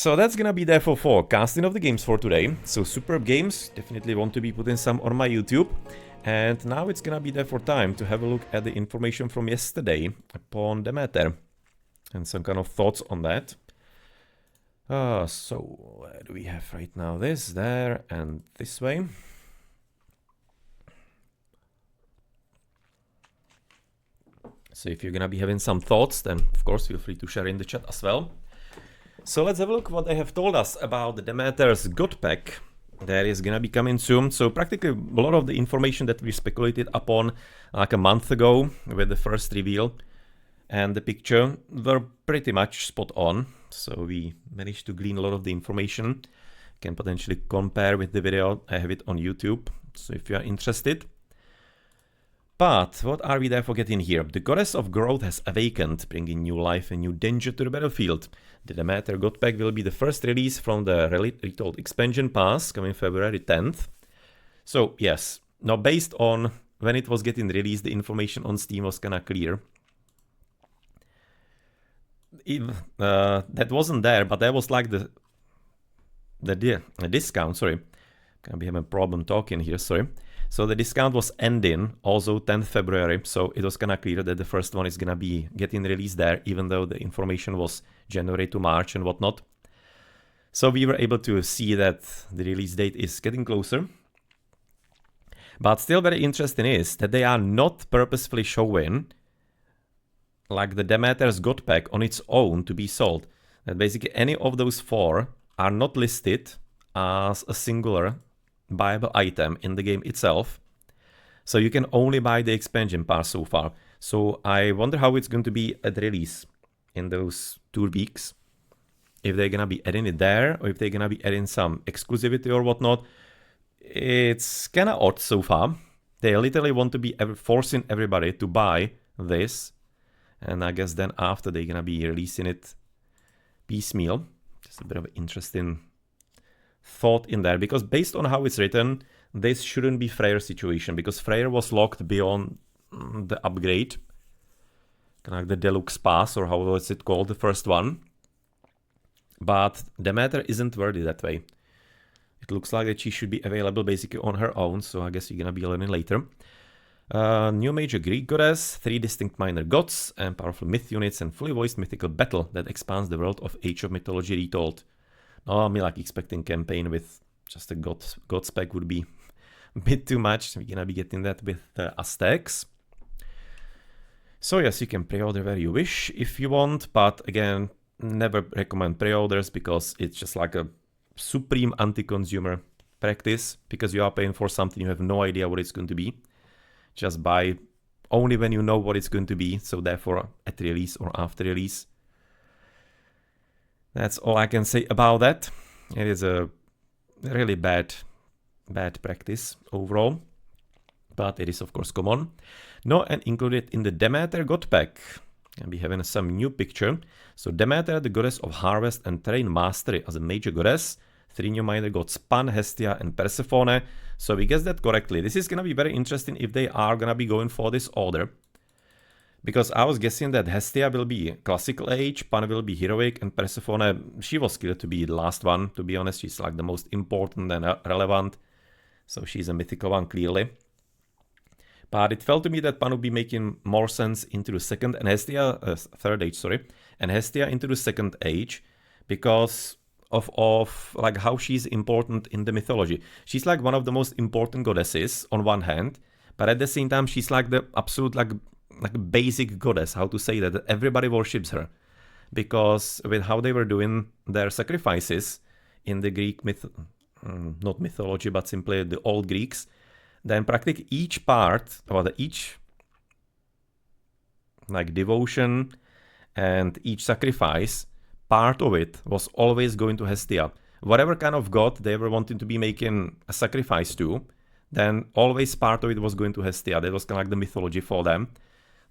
So that's gonna be there for forecasting of the games for today. So superb games, definitely want to be putting some on my YouTube. And now it's gonna be there for time to have a look at the information from yesterday upon Demeter. And some kind of thoughts on that. So where do we have right now? This, there, and this way. So if you're gonna be having some thoughts, then of course feel free to share in the chat as well. So let's have a look what they have told us about the Demeter's God Pack that is gonna be coming soon. So practically a lot of the information that we speculated upon like a month ago with the first reveal and the picture were pretty much spot on. So we managed to glean a lot of the information. Can potentially compare with the video. I have it on YouTube, so if you are interested. But what are we therefore getting here? The goddess of growth has awakened, bringing new life and new danger to the battlefield. The Demeter God Pack will be the first release from the Retold expansion pass coming February 10th. So yes, now based on when it was getting released, the information on Steam was kinda clear. That wasn't there, but that was like the discount, sorry. Gonna be having a problem talking here, sorry. So the discount was ending also 10th February, so it was kinda clear that the first one is gonna be getting released there, even though the information was January to March and whatnot. So we were able to see that the release date is getting closer. But still very interesting is that they are not purposefully showing like the Demeter's God Pack on its own to be sold. That basically any of those four are not listed as a singular buyable item in the game itself. So you can only buy the expansion pass so far. So I wonder how it's going to be at release in those 2 weeks. If they're gonna be adding it there or if they're gonna be adding some exclusivity or whatnot. It's kinda odd so far. They literally want to be forcing everybody to buy this. And I guess then after they're gonna be releasing it piecemeal. Just a bit of an interesting thought in there, because based on how it's written, this shouldn't be Freyr's situation, because Freyr was locked beyond the upgrade. Kind of like the deluxe pass, or how was it called, the first one. But Demeter isn't worthy that way. It looks like that she should be available basically on her own, so I guess you're gonna be learning later. New major Greek goddess, 3 distinct minor gods, and powerful myth units, and fully voiced mythical battle that expands the world of Age of Mythology Retold. Oh, me like expecting campaign with just a Gods Pack would be a bit too much. We're gonna be getting that with Aztecs. So yes, you can pre-order where you wish if you want, but again, never recommend pre-orders because it's just like a supreme anti-consumer practice, because you are paying for something you have no idea what it's going to be. Just buy only when you know what it's going to be, so therefore at release or after release. That's all I can say about that. It is a really bad practice overall, but it is of course common. No, and included in the Demeter God Pack, and we having some new picture. So Demeter, the goddess of harvest and terrain mastery as a major goddess. 3 new minor gods, Pan, Hestia, and Persephone. So we guessed that correctly. This is gonna be very interesting if they are gonna be going for this order. Because I was guessing that Hestia will be classical age, Pan will be heroic, and Persephone, she was clear to be the last one, to be honest. She's like the most important and relevant. So she's a mythical one, clearly. But it felt to me that Pan would be making more sense into the second, and Hestia, third age, sorry. And Hestia into the second age, because of like how she's important in the mythology. She's like one of the most important goddesses on one hand, but at the same time she's like the absolute like basic goddess, how to say that everybody worships her, because with how they were doing their sacrifices in the Greek not mythology but simply the old Greeks, then practically each part or each like devotion and each sacrifice, part of it was always going to Hestia. Whatever kind of god they were wanting to be making a sacrifice to, then always part of it was going to Hestia. That was kind of like the mythology for them.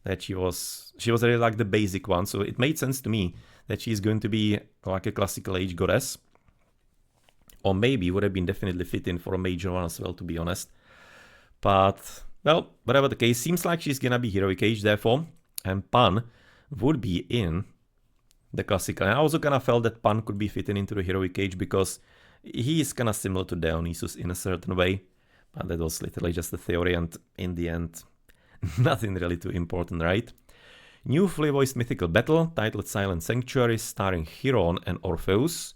That she was really like the basic one. So it made sense to me that she's going to be like a classical age goddess. Or maybe would have been definitely fitting for a major one as well, to be honest. But, well, whatever the case, seems like she's gonna be heroic age, therefore. And Pan would be in the classical. And I also kind of felt that Pan could be fitting into the Heroic Age because he is kind of similar to Dionysus in a certain way. But that was literally just a theory, and in the end, nothing really too important, right? New fully voiced mythical battle, titled Silent Sanctuary, starring Chiron and Orpheus.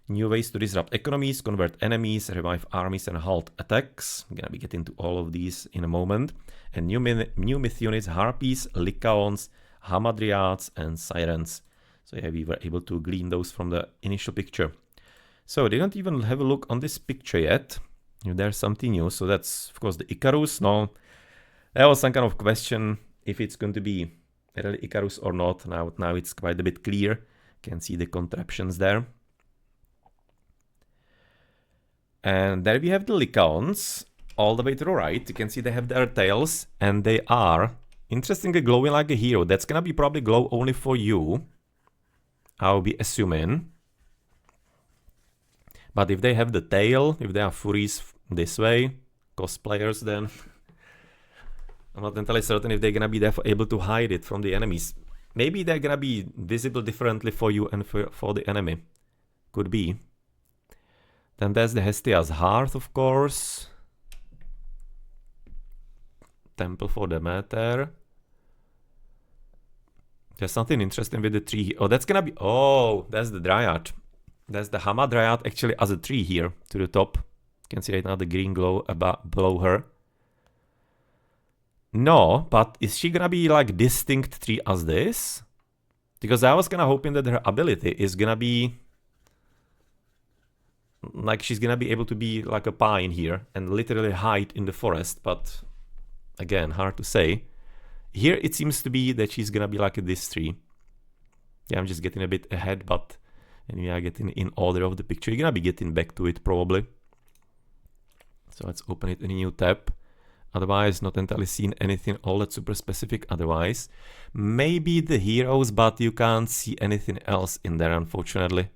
New ways to disrupt economies, convert enemies, revive armies, and halt attacks. I'm gonna be getting to all of these in a moment. And new myth units, Harpies, Lykaons, Hamadryads, and Sirens. So yeah, we were able to glean those from the initial picture. So I didn't even have a look on this picture yet. If there's something new, so that's of course the Icarus. No, there was some kind of question if it's going to be really Icarus or not. Now it's quite a bit clear. You can see the contraptions there. And there we have the Lykaons, all the way to the right. You can see they have their tails, and they are interestingly glowing like a hero. That's gonna be probably glow only for you, I'll be assuming. But if they have the tail, if they are Furies this way, cosplayers, then I'm not entirely certain if they're gonna be able to hide it from the enemies. Maybe they're gonna be visible differently for you and for the enemy. Could be. Then there's the Hestia's Hearth, of course. Temple for Demeter. There's something interesting with the tree. Oh, that's gonna be... Oh, that's the Dryad. That's the Hamadryad actually as a tree here to the top. You can see right now the green glow below her. No, but is she gonna be like distinct tree as this? Because I was kinda hoping that her ability is gonna be... like she's gonna be able to be like a pine here and literally hide in the forest, but again, hard to say. Here it seems to be that she's gonna be like this tree. Yeah, I'm just getting a bit ahead, but and we are getting in order of the picture. You're gonna be getting back to it probably. So let's open it in a new tab. Otherwise, not entirely seen anything all that super specific otherwise. Maybe the heroes, but you can't see anything else in there, unfortunately.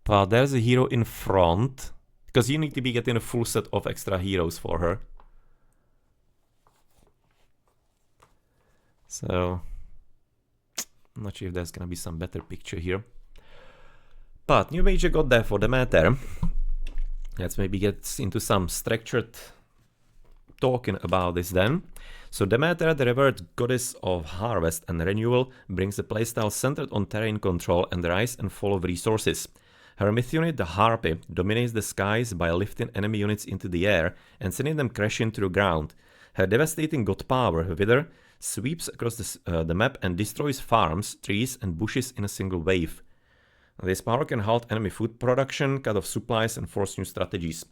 But there's a hero in front, because you need to be getting a full set of extra heroes for her. So, I'm not sure if there's gonna be some better picture here. But new major god there for Demeter. Let's maybe get into some structured talking about this then. So Demeter, the revered goddess of harvest and renewal, brings a playstyle centered on terrain control and the rise and fall of resources. Her myth unit, the Harpy, dominates the skies by lifting enemy units into the air and sending them crashing to the ground. Her devastating god power, Wither, sweeps across the map and destroys farms, trees and bushes in a single wave. This power can halt enemy food production, cut off supplies and force new strategies.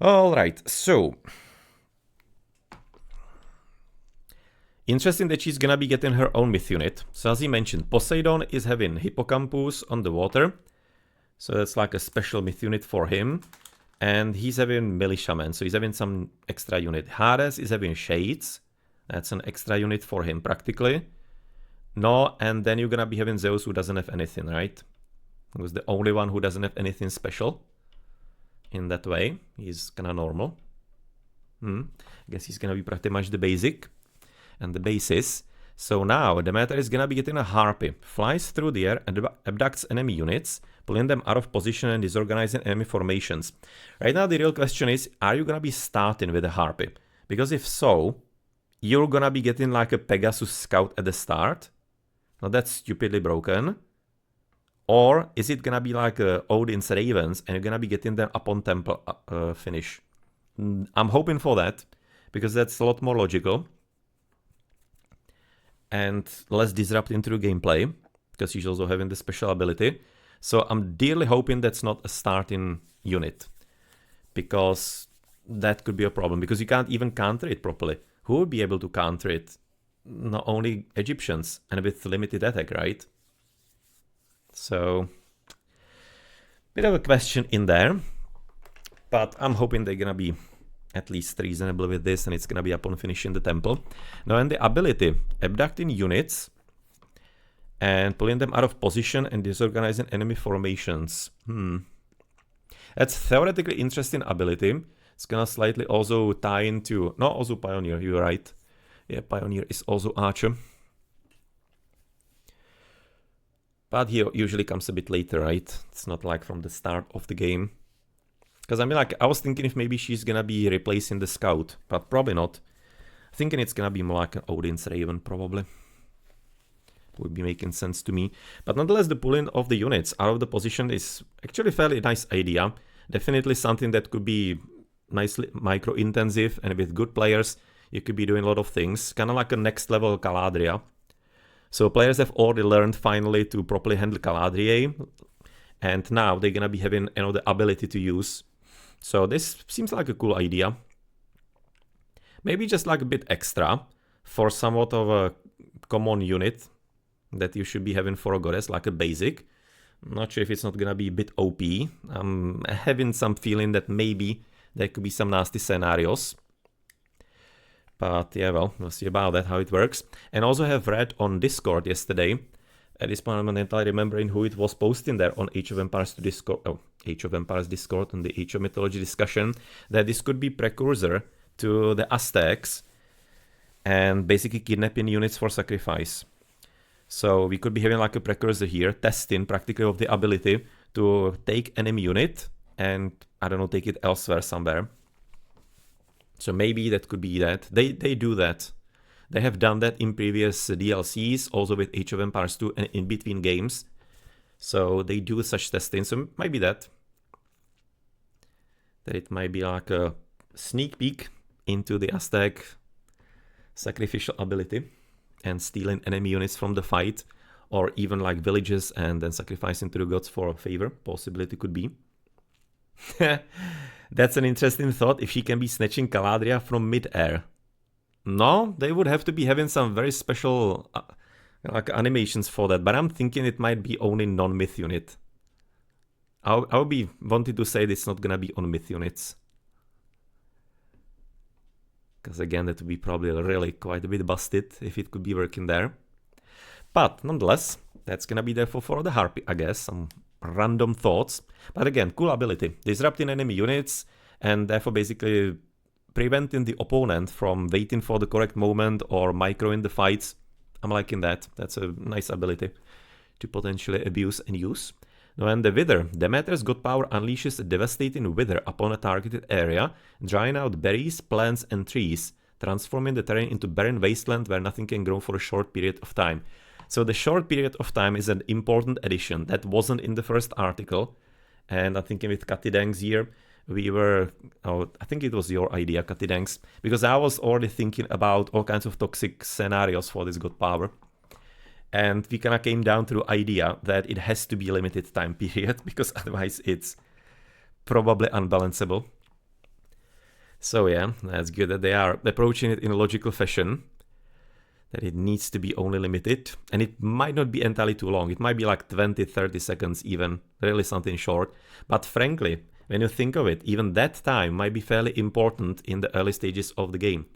Alright, so... interesting that she's gonna be getting her own myth unit. So as he mentioned, Poseidon is having Hippocampus on the water. So that's like a special myth unit for him. And he's having Militiaman, so he's having some extra unit. Hades is having Shades. That's an extra unit for him, practically. No, and then you're gonna be having Zeus, who doesn't have anything, right? Who's the only one who doesn't have anything special. In that way, he's kinda normal. I guess he's gonna be pretty much the basic. And the basis. So now, Demeter is gonna be getting a Harpy. Flies through the air and abducts enemy units, pulling them out of position and disorganizing enemy formations. Right now, the real question is, are you gonna be starting with a Harpy? Because if so, you're gonna be getting like a Pegasus Scout at the start. Now that's stupidly broken. Or is it gonna be like Odin's Ravens and you're gonna be getting them upon temple finish? I'm hoping for that, because that's a lot more logical. And less disrupting to the gameplay, because she's also having the special ability. So I'm dearly hoping that's not a starting unit, because that could be a problem, because you can't even counter it properly. Who would be able to counter it? Not only Egyptians, and with limited attack, right? So, bit of a question in there, but I'm hoping they're gonna be at least reasonable with this, and it's gonna be upon finishing the temple. Now, and the ability, abducting units and pulling them out of position and disorganizing enemy formations. That's theoretically interesting ability. It's gonna slightly also tie into, no, also Pioneer, you're right. Yeah, Pioneer is also Archer. But he usually comes a bit later, right? It's not like from the start of the game. Because I mean, like, I was thinking if maybe she's gonna be replacing the Scout, but probably not. Thinking it's gonna be more like an Odin's Raven, probably. Would be making sense to me. But nonetheless, the pulling of the units out of the position is actually a fairly nice idea. Definitely something that could be nicely micro-intensive, and with good players, you could be doing a lot of things. Kind of like a next level Caladria. So players have already learned finally to properly handle Caladria, and now they're gonna be having, you know, the ability to use. So this seems like a cool idea. Maybe just like a bit extra for somewhat of a common unit that you should be having for a goddess, like a basic. I'm not sure if it's not gonna be a bit OP. I'm having some feeling that maybe there could be some nasty scenarios. But yeah, well, we'll see about that, how it works. And also have read on Discord yesterday, at this point I'm not entirely remembering who it was posting there on Age of Empires to Discord, Age of Empires Discord on the Age of Mythology discussion, that this could be precursor to the Aztecs and basically kidnapping units for sacrifice. So we could be having like a precursor here, testing practically of the ability to take enemy unit and, I don't know, take it elsewhere somewhere. So maybe that could be that. They do that. They have done that in previous DLCs, also with Age of Empires 2 and in between games. So they do such testing, so it might be that. That it might be like a sneak peek into the Aztec sacrificial ability and stealing enemy units from the fight, or even like villages and then sacrificing to the gods for a favor. Possibility could be. That's an interesting thought, if she can be snatching Caladria from mid-air. No, they would have to be having some very special like animations for that, but I'm thinking it might be only non-myth unit. I'll be wanting to say it's not gonna be on myth units. Because again, that would be probably really quite a bit busted if it could be working there. But nonetheless, that's gonna be there for the Harpy, I guess. Some random thoughts. But again, cool ability. Disrupting enemy units and therefore basically preventing the opponent from waiting for the correct moment or microing the fights. I'm liking that. That's a nice ability to potentially abuse and use. Now, and the Wither. Demeter's god power unleashes a devastating wither upon a targeted area, drying out berries, plants and trees, transforming the terrain into barren wasteland where nothing can grow for a short period of time. So the short period of time is an important addition that wasn't in the first article. And I'm thinking with Katidanks here, we were, I think it was your idea, Katidanks, because I was already thinking about all kinds of toxic scenarios for this god power. And we kind of came down to the idea that it has to be a limited time period, because otherwise it's probably unbalanceable. So yeah, that's good that they are approaching it in a logical fashion. That it needs to be only limited, and it might not be entirely too long. It might be like 20-30 seconds even, really something short. But frankly, when you think of it, even that time might be fairly important in the early stages of the game.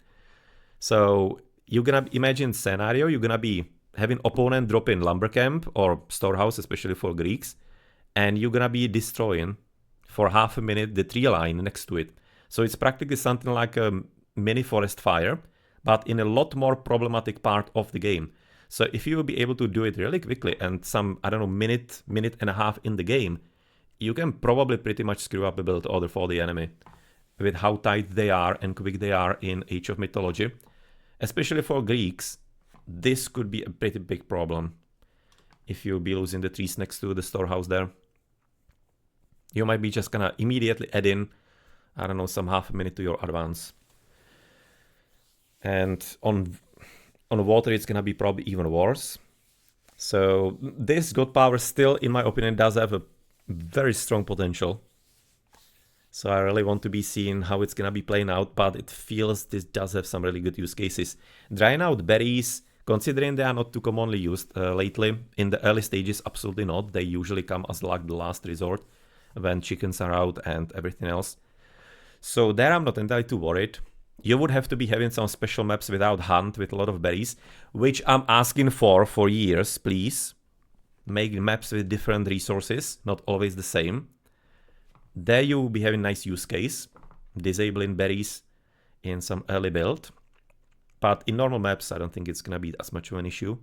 So you're gonna imagine scenario, you're gonna be having opponent drop in lumber camp or storehouse, especially for Greeks, and you're gonna be destroying for half a minute the tree line next to it. So it's practically something like a mini forest fire, but in a lot more problematic part of the game. So if you will be able to do it really quickly and some, I don't know, minute and a half in the game, you can probably pretty much screw up a build order for the enemy with how tight they are and quick they are in Age of Mythology. Especially for Greeks, this could be a pretty big problem if you'll be losing the trees next to the storehouse there. You might be just gonna immediately add in, I don't know, some half a minute to your advance. And on water, it's gonna be probably even worse. So this god power still, in my opinion, does have a very strong potential. So I really want to be seeing how it's gonna be playing out, but it feels this does have some really good use cases. Drying out berries, considering they are not too commonly used lately, in the early stages, absolutely not. They usually come as like the last resort when chickens are out and everything else. So there I'm not entirely too worried. You would have to be having some special maps without hunt with a lot of berries, which I'm asking for years, please. Make maps with different resources, not always the same. There you will be having nice use case, disabling berries in some early build. But in normal maps, I don't think it's gonna be as much of an issue.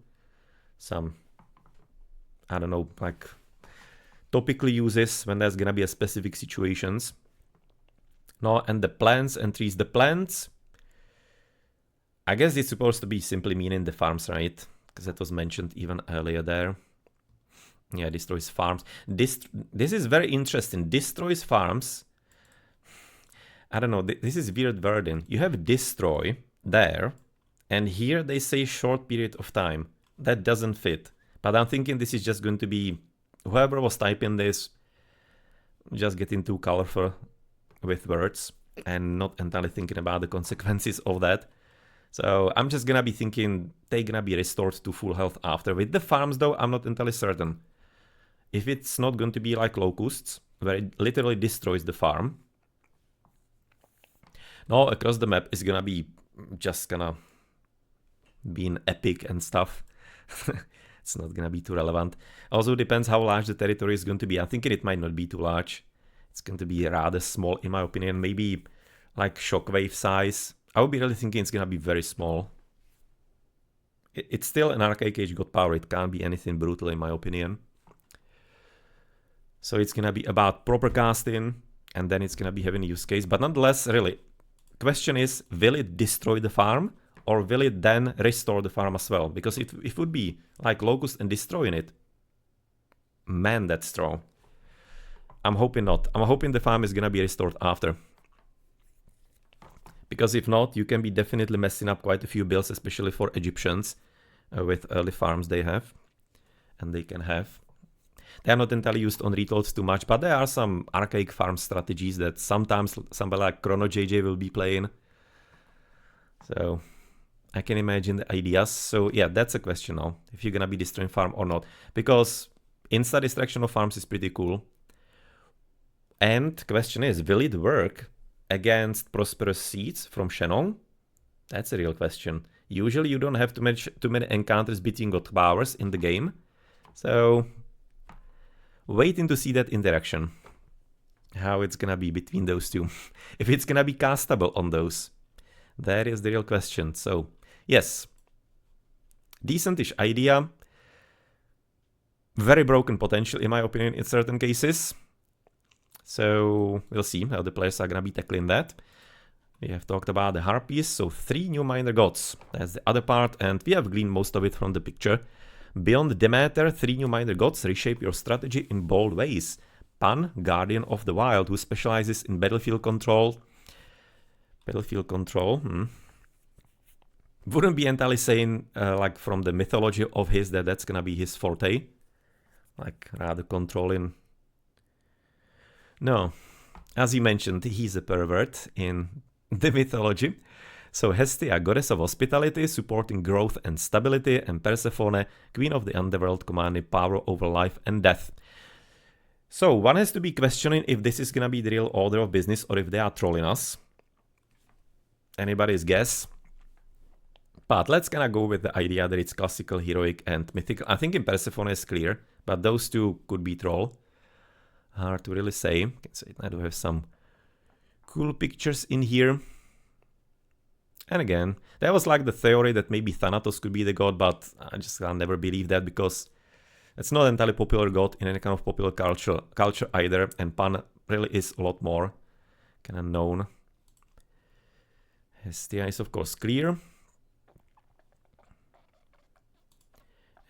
Some, I don't know, like topically uses when there's gonna be a specific situations. No, and the plants and trees. The plants, I guess it's supposed to be simply meaning the farms, right? Because that was mentioned even earlier there. Yeah, destroys farms. This is very interesting. Destroys farms. I don't know. This is weird wording. You have destroy there, and here they say short period of time. That doesn't fit. But I'm thinking this is just going to be whoever was typing this just getting too colorful with words and not entirely thinking about the consequences of that. So I'm just gonna be thinking they're gonna be restored to full health after. With the farms though, I'm not entirely certain. If it's not going to be like locusts, where it literally destroys the farm. No, across the map is gonna be just gonna be an epic and stuff. It's not gonna be too relevant. Also depends how large the territory is going to be. I'm thinking it might not be too large. It's going to be rather small in my opinion. Maybe like shockwave size. I would be really thinking it's gonna be very small. It's still an Archaic Age God power. It can't be anything brutal in my opinion. So it's gonna be about proper casting, and then it's gonna be having a use case. But nonetheless, really, question is, will it destroy the farm, or will it then restore the farm as well? Because if it would be like Locust and destroying it, man, that's strong. I'm hoping not. I'm hoping the farm is gonna be restored after. Because if not, you can be definitely messing up quite a few builds, especially for Egyptians, with early farms they have, and they can have. They are not entirely used on retolds too much, but there are some archaic farm strategies that sometimes somebody like Chrono JJ will be playing. So I can imagine the ideas. So yeah, that's a question now, if you're gonna be destroying farm or not. Because instant destruction of farms is pretty cool. And question is, will it work against prosperous seeds from Shannon? That's a real question. Usually you don't have too many encounters between god powers in the game. So waiting to see that interaction. How it's gonna be between those two. If it's gonna be castable on those. That is the real question. So yes, decentish idea. Very broken potential in my opinion in certain cases. So we'll see how the players are gonna be tackling that. We have talked about the Harpies, so 3 new minor gods. That's the other part, and we have gleaned most of it from the picture. Beyond Demeter, 3 new minor gods reshape your strategy in bold ways. Pan, Guardian of the Wild, who specializes in battlefield control. Wouldn't be entirely saying, like from the mythology of his, that that's gonna be his forte. Like, rather controlling. No, as you mentioned, he's a pervert in the mythology. So Hestia, goddess of hospitality, supporting growth and stability, and Persephone, queen of the underworld, commanding power over life and death. So one has to be questioning if this is gonna be the real order of business or if they are trolling us. Anybody's guess? But let's gonna go with the idea that it's classical, heroic, and mythical. I think in Persephone is clear, but those two could be troll. Hard to really say. I do have some cool pictures in here. And again, that was like the theory that maybe Thanatos could be the god, but I just can never believe that because it's not entirely popular god in any kind of popular culture either, and Pan really is a lot more kind of known. Hestia is of course clear.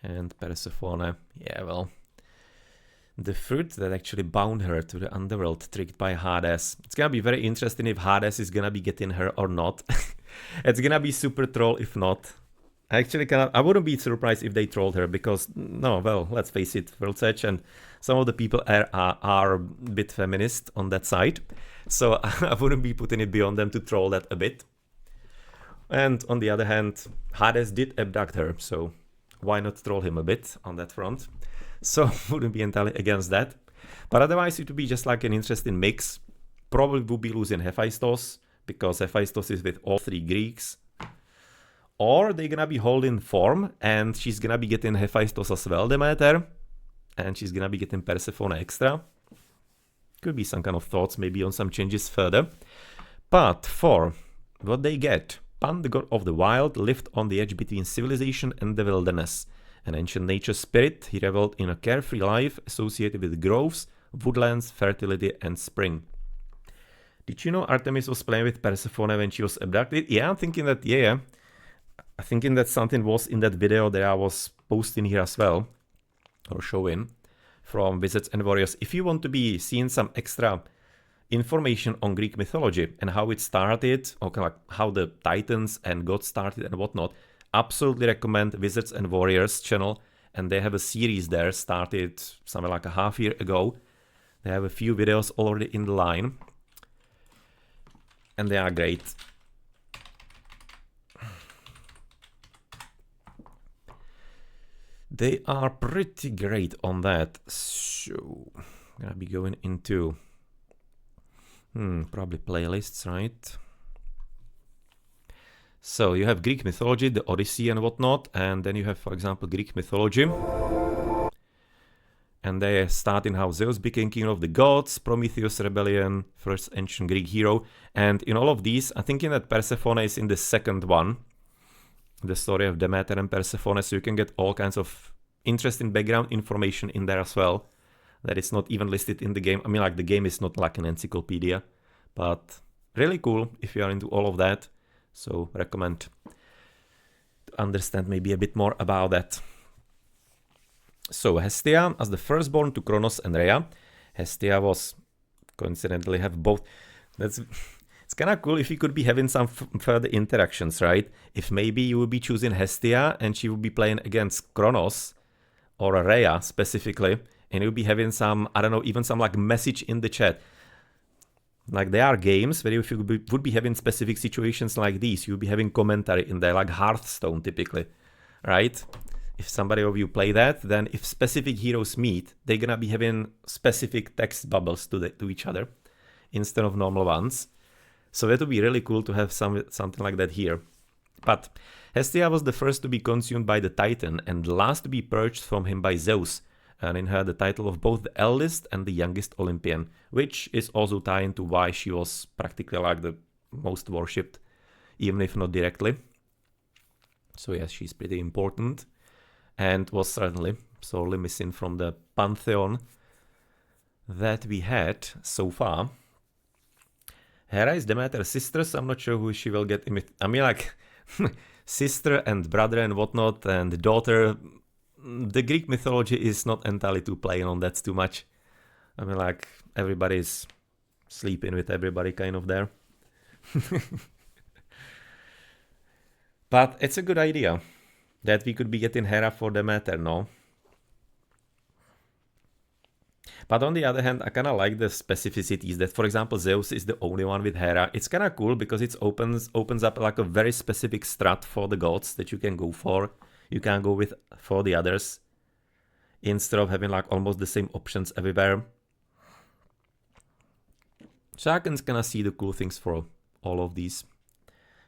And Persephone, yeah, well, the fruit that actually bound her to the underworld, tricked by Hades. It's gonna be very interesting if Hades is gonna be getting her or not. It's gonna be super troll if not. I wouldn't be surprised if they trolled her because, no, well, let's face it, World's Edge and some of the people are a bit feminist on that side. So I wouldn't be putting it beyond them to troll that a bit. And on the other hand, Hades did abduct her, so why not troll him a bit on that front? So wouldn't be entirely against that. But otherwise it would be just like an interesting mix. Probably would be losing Hephaestus, because Hephaestus is with all 3 Greeks. Or they're gonna be holding form, and she's gonna be getting Hephaestus as well, Demeter. And she's gonna be getting Persephone extra. Could be some kind of thoughts maybe on some changes further. But for what they get, Pan, the god of the wild, lived on the edge between civilization and the wilderness. An ancient nature spirit, he reveled in a carefree life associated with groves, woodlands, fertility, and spring. Did you know Artemis was playing with Persephone when she was abducted? Yeah, I'm thinking that, yeah. I'm thinking that something was in that video that I was posting here as well, or showing, from Wizards and Warriors. If you want to be seeing some extra information on Greek mythology and how it started, or kind of like how the Titans and gods started and whatnot, absolutely recommend Wizards and Warriors channel. And they have a series there, started something like a half year ago. They have a few videos already in the line. And they are great. They are pretty great on that. So, I'm gonna be going into probably playlists, right? So you have Greek mythology, the Odyssey and whatnot, and then you have, for example, Greek mythology. And they start in how Zeus became king of the gods, Prometheus rebellion, first ancient Greek hero. And in all of these, I'm thinking that Persephone is in the second one. The story of Demeter and Persephone, so you can get all kinds of interesting background information in there as well. That is not even listed in the game. I mean, like, the game is not like an encyclopedia, but really cool if you are into all of that. So recommend to understand maybe a bit more about that. So Hestia, as the firstborn to Kronos and Rhea. Hestia was, coincidentally, have both. It's kind of cool if you could be having some further interactions, right? If maybe you would be choosing Hestia and she would be playing against Kronos or Rhea specifically, and you'll be having some, I don't know, even some like message in the chat. Like, there are games where if you would be having specific situations like these, you'll be having commentary in there, like Hearthstone typically, right? If somebody of you play that, then if specific heroes meet, they're gonna be having specific text bubbles to each other instead of normal ones. So that would be really cool to have something like that here. But Hestia was the first to be consumed by the Titan and the last to be purged from him by Zeus, and in her the title of both the eldest and the youngest Olympian, which is also tying to why she was practically like the most worshipped, even if not directly. So yes, she's pretty important, and was certainly sorely missing from the pantheon that we had so far. Hera is Demeter's sister, so I'm not sure who she will get. I mean, like, sister and brother and whatnot, and daughter. The Greek mythology is not entirely too playing on that too much. I mean, like, everybody's sleeping with everybody kind of there. But it's a good idea that we could be getting Hera for Demeter, no? But on the other hand, I kind of like the specificities that, for example, Zeus is the only one with Hera. It's kind of cool because it opens up like a very specific strat for the gods that you can go for. You can go with for the others instead of having like almost the same options everywhere. So I can kind of see the cool things for all of these,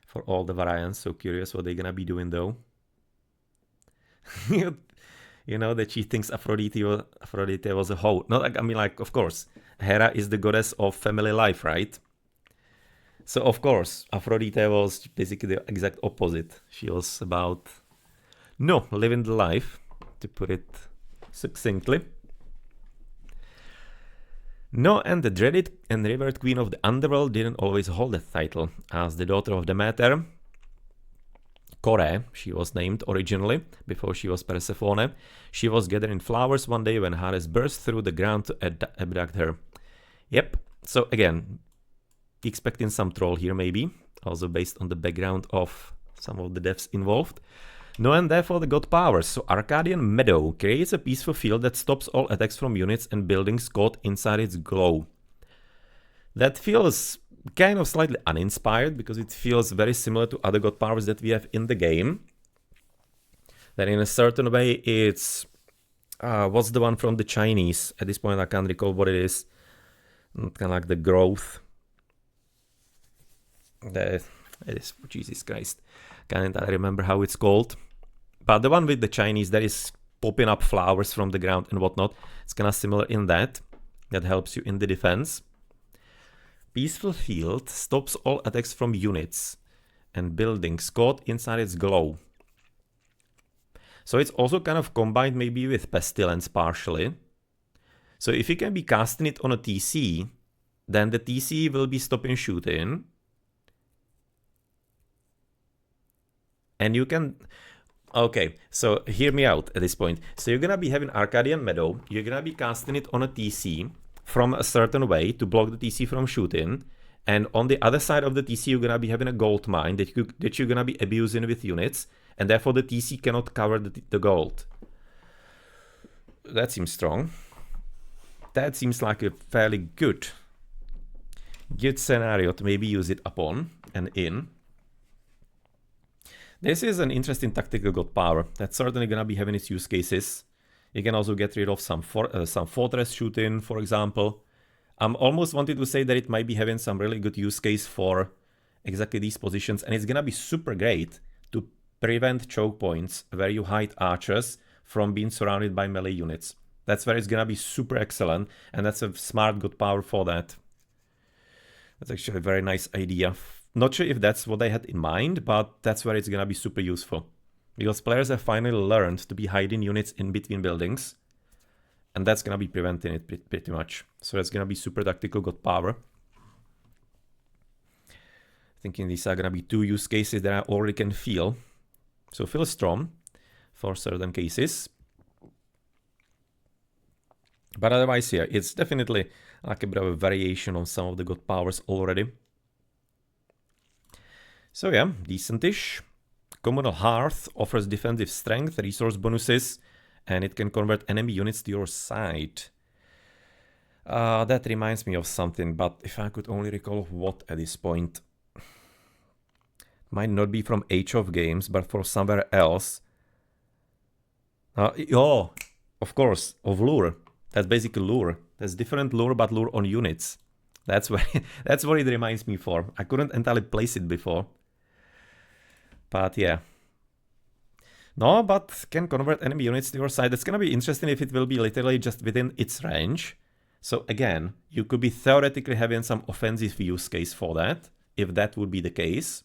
for all the variants. So curious what they're gonna be doing though. You know that she thinks Aphrodite was a hoe. Not like, I mean, like, of course, Hera is the goddess of family life, right? So of course, Aphrodite was basically the exact opposite. She was about living the life, to put it succinctly. No, and the dreaded and revered queen of the Underworld didn't always hold that title. As the daughter of Demeter, Kore, she was named originally, before she was Persephone. She was gathering flowers one day when Hades burst through the ground to abduct her. Yep, so again, expecting some troll here maybe, also based on the background of some of the deaths involved. No, and therefore the god powers. So Arcadian Meadow creates a peaceful field that stops all attacks from units and buildings caught inside its glow. That feels kind of slightly uninspired, because it feels very similar to other god powers that we have in the game. That in a certain way it's... what's the one from the Chinese? At this point I can't recall what it is. Kind of like the growth. It is, Jesus Christ. Can't I remember how it's called. But the one with the Chinese that is popping up flowers from the ground and whatnot. It's kind of similar in that. That helps you in the defense. Peaceful field stops all attacks from units. and buildings caught inside its glow. So it's also kind of combined maybe with Pestilence partially. So if you can be casting it on a TC, then the TC will be stopping shooting. And you can... Okay, so hear me out at this point. So you're gonna be having Arcadian Meadow, you're gonna be casting it on a TC from a certain way to block the TC from shooting, and on the other side of the TC you're gonna be having a gold mine that you're gonna be abusing with units, and therefore the TC cannot cover the gold. That seems strong. That seems like a fairly good scenario to maybe use it upon and in. This is an interesting tactical god power. That's certainly gonna be having its use cases. You can also get rid of some fortress shooting, for example. I'm almost wanting to say that it might be having some really good use case for exactly these positions, and it's gonna be super great to prevent choke points where you hide archers from being surrounded by melee units. That's where it's gonna be super excellent, and that's a smart god power for that. That's actually a very nice idea. Not sure if that's what they had in mind, but that's where it's gonna be super useful. Because players have finally learned to be hiding units in between buildings. And that's gonna be preventing it pretty much. So that's gonna be super tactical god power. Thinking these are gonna be two use cases that I already can feel. So feel strong for certain cases. But otherwise, yeah, it's definitely like a bit of a variation on some of the god powers already. So yeah, decentish. Communal Hearth offers defensive strength, resource bonuses, and it can convert enemy units to your side. That reminds me of something, but if I could only recall what at this point. Might not be from Age of Games, but for somewhere else. Oh, of course, of lure. That's basically lure. That's different lure, but lure on units. That's what it reminds me for. I couldn't entirely place it before. But yeah. No, but can convert enemy units to your side. It's gonna be interesting if it will be literally just within its range. So again, you could be theoretically having some offensive use case for that, if that would be the case.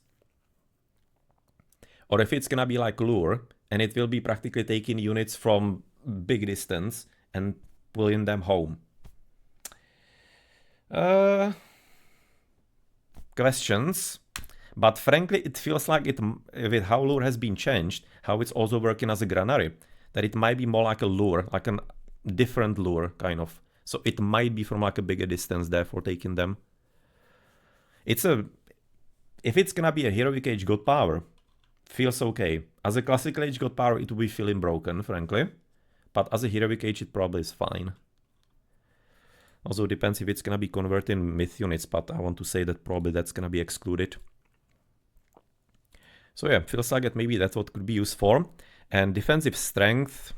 Or if it's gonna be like lure, and it will be practically taking units from big distance and pulling them home. Questions? But frankly, it feels like it, with how lure has been changed, how it's also working as a granary, that it might be more like a lure, like a different lure, kind of. So it might be from like a bigger distance, therefore taking them. If it's gonna be a heroic age god power, feels okay. As a classical age god power, it will be feeling broken, frankly. But as a heroic age, it probably is fine. Also depends if it's gonna be converting myth units, but I want to say that probably that's gonna be excluded. So yeah, feels like that maybe that's what could be used for. And defensive strength.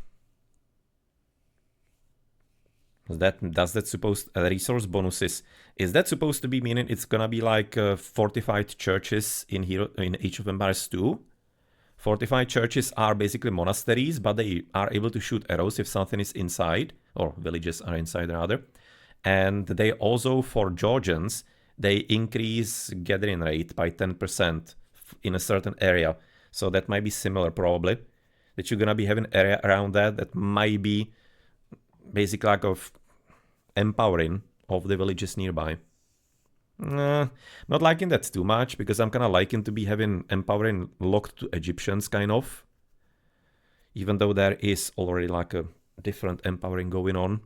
Does that supposed resource bonuses? Is that supposed to be meaning it's gonna be like fortified churches in Age of Empires 2? Fortified churches are basically monasteries, but they are able to shoot arrows if something is inside, or villages are inside rather. And they also, for Georgians, they increase gathering rate by 10%. In a certain area, so that might be similar probably, that you're gonna be having area around that might be basic lack of empowering of the villages nearby. Not liking that too much, because I'm kind of liking to be having empowering locked to Egyptians kind of, even though there is already like a different empowering going on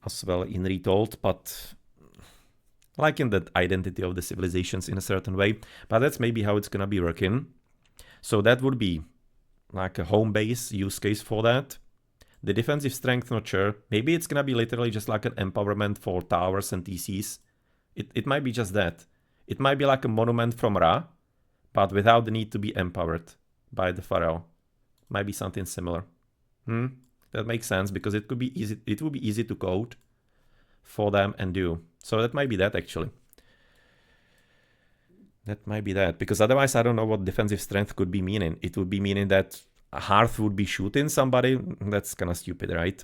as well in Retold, but liking that identity of the civilizations in a certain way. But that's maybe how it's gonna be working. So that would be like a home base use case for that. The defensive strength, not sure. Maybe it's gonna be literally just like an empowerment for towers and TCs. It might be just that. It might be like a monument from Ra, but without the need to be empowered by the pharaoh. Might be something similar. That makes sense, because it could be easy. It would be easy to code for them and do. So that might be that actually. That might be that, because otherwise I don't know what defensive strength could be meaning. It would be meaning that a Hearth would be shooting somebody. That's kind of stupid, right?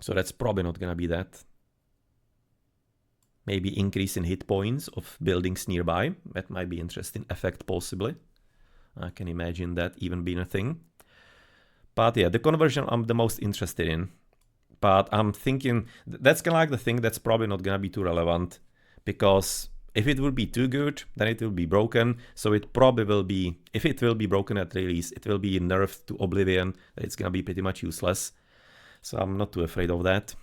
So that's probably not gonna be that. Maybe increase in hit points of buildings nearby. That might be interesting effect possibly. I can imagine that even being a thing. But yeah, the conversion I'm the most interested in. But I'm thinking that's kind of like the thing that's probably not gonna be too relevant, because if it will be too good, then it will be broken. So it probably will be, if it will be broken at release, it will be nerfed to oblivion. It's gonna be pretty much useless. So I'm not too afraid of that.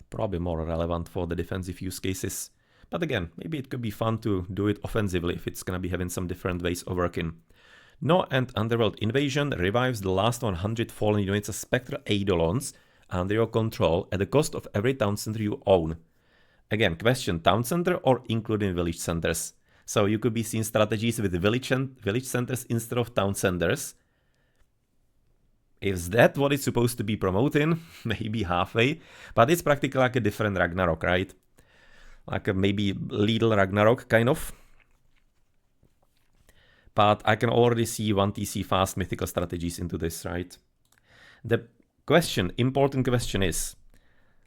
Probably more relevant for the defensive use cases. But again, maybe it could be fun to do it offensively if it's gonna be having some different ways of working. No, and Underworld Invasion revives the last 100 fallen units of Spectral Eidolons under your control at the cost of every town center you own. Again, question, town center or including village centers? So you could be seeing strategies with village centers instead of town centers. Is that what it's supposed to be promoting? Maybe halfway, but it's practically like a different Ragnarok, right? Like a maybe Lidl Ragnarok, kind of. But I can already see 1TC fast mythical strategies into this, right? The question, important question is,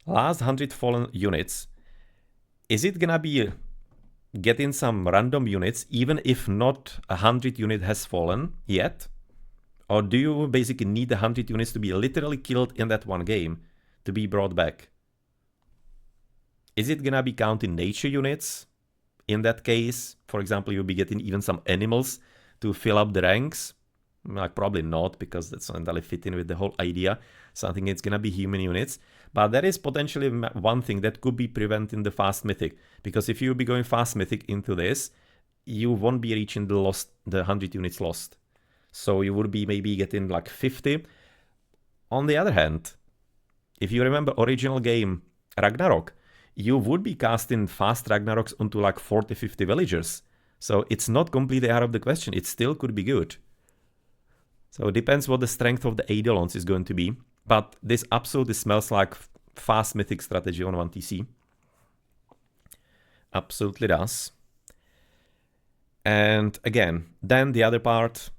last 100 fallen units, is it gonna be getting some random units even if not 100 unit has fallen yet? Or do you basically need 100 units to be literally killed in that one game to be brought back? Is it gonna be counting nature units? In that case, for example, you'll be getting even some animals to fill up the ranks. Like probably not, because that's not entirely fitting with the whole idea. So I think it's gonna be human units. But that is potentially one thing that could be preventing the fast mythic. Because if you'll be going fast mythic into this, you won't be reaching the 100 units lost. So you would be maybe getting like 50. On the other hand, if you remember original game Ragnarok, you would be casting fast Ragnaroks onto like 40-50 villagers. So it's not completely out of the question. It still could be good. So it depends what the strength of the Eidolons is going to be. But this absolutely smells like fast mythic strategy on 1TC. Absolutely does. And again, then the other part,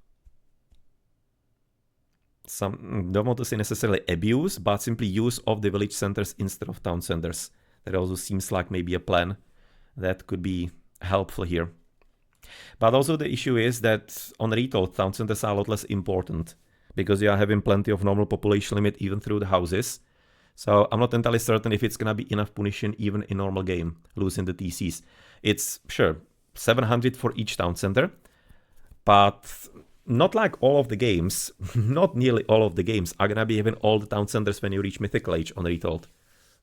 some don't want to say necessarily abuse, but simply use of the village centers instead of town centers. That also seems like maybe a plan that could be helpful here. But also the issue is that on Retold, town centers are a lot less important because you are having plenty of normal population limit even through the houses. So I'm not entirely certain if it's gonna be enough punishing even in normal game, losing the TCs. It's, sure, 700 for each town center, but not like all of the games, not nearly all of the games are gonna be having all the town centers when you reach Mythical Age on Retold.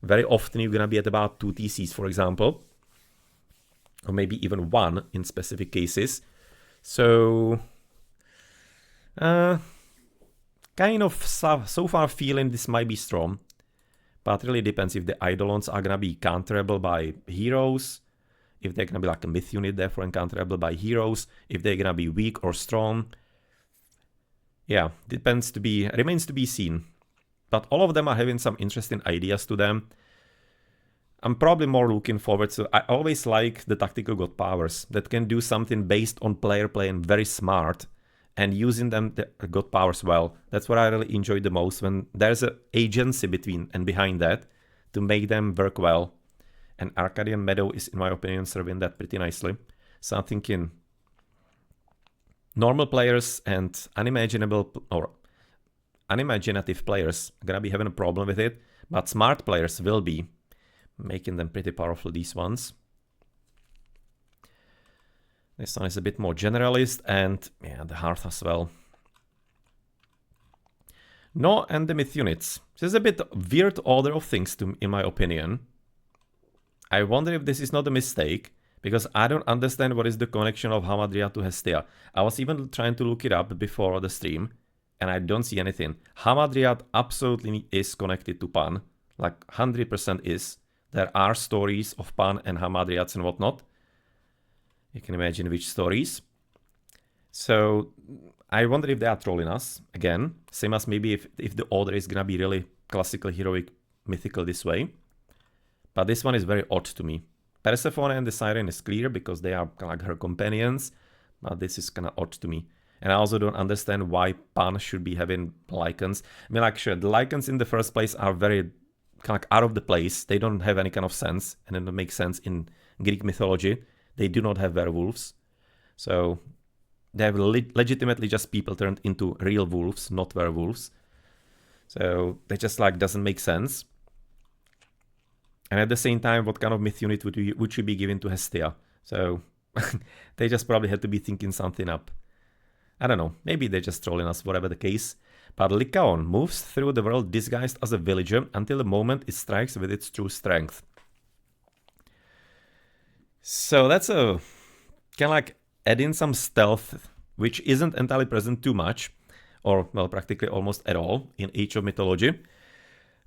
Very often you're gonna be at about 2 TCs, for example, or maybe even 1 in specific cases. So, kind of so far feeling this might be strong, but really depends if the Eidolons are gonna be counterable by heroes, if they're gonna be like a myth unit, therefore counterable by heroes, if they're gonna be weak or strong. Yeah, remains to be seen. But all of them are having some interesting ideas to them. I'm probably more looking forward to, I always like the tactical god powers that can do something based on player playing very smart and using them, the god powers well. That's what I really enjoy the most, when there's an agency between and behind that to make them work well. And Arcadian Meadow is, in my opinion, serving that pretty nicely. So I'm thinking normal players and unimaginative players are gonna be having a problem with it, but smart players will be, making them pretty powerful, these ones. This one is a bit more generalist, and yeah, the Hearth as well. No, and the myth units. This is a bit weird order of things, in my opinion. I wonder if this is not a mistake, because I don't understand what is the connection of Hamadryad to Hestia. I was even trying to look it up before the stream, and I don't see anything. Hamadryad absolutely is connected to Pan, like 100% is. There are stories of Pan and Hamadryads and whatnot. You can imagine which stories. So I wonder if they are trolling us again. Same as maybe if the order is gonna be really classical, heroic, mythical this way. But this one is very odd to me. Persephone and the Siren is clear because they are like her companions. But this is kind of odd to me. And I also don't understand why Pan should be having Lycans. I mean, like, sure, the Lycans in the first place are very kind of out of the place. They don't have any kind of sense, and it makes sense in Greek mythology. They do not have werewolves. So they have legitimately just people turned into real wolves, not werewolves. So that just like doesn't make sense. And at the same time, what kind of myth unit would you be giving to Hestia? So they just probably had to be thinking something up. I don't know, maybe they're just trolling us, whatever the case. But Lykaon moves through the world disguised as a villager until the moment it strikes with its true strength. So that's a kind of like add in some stealth, which isn't entirely present too much, or well, practically almost at all in Age of Mythology.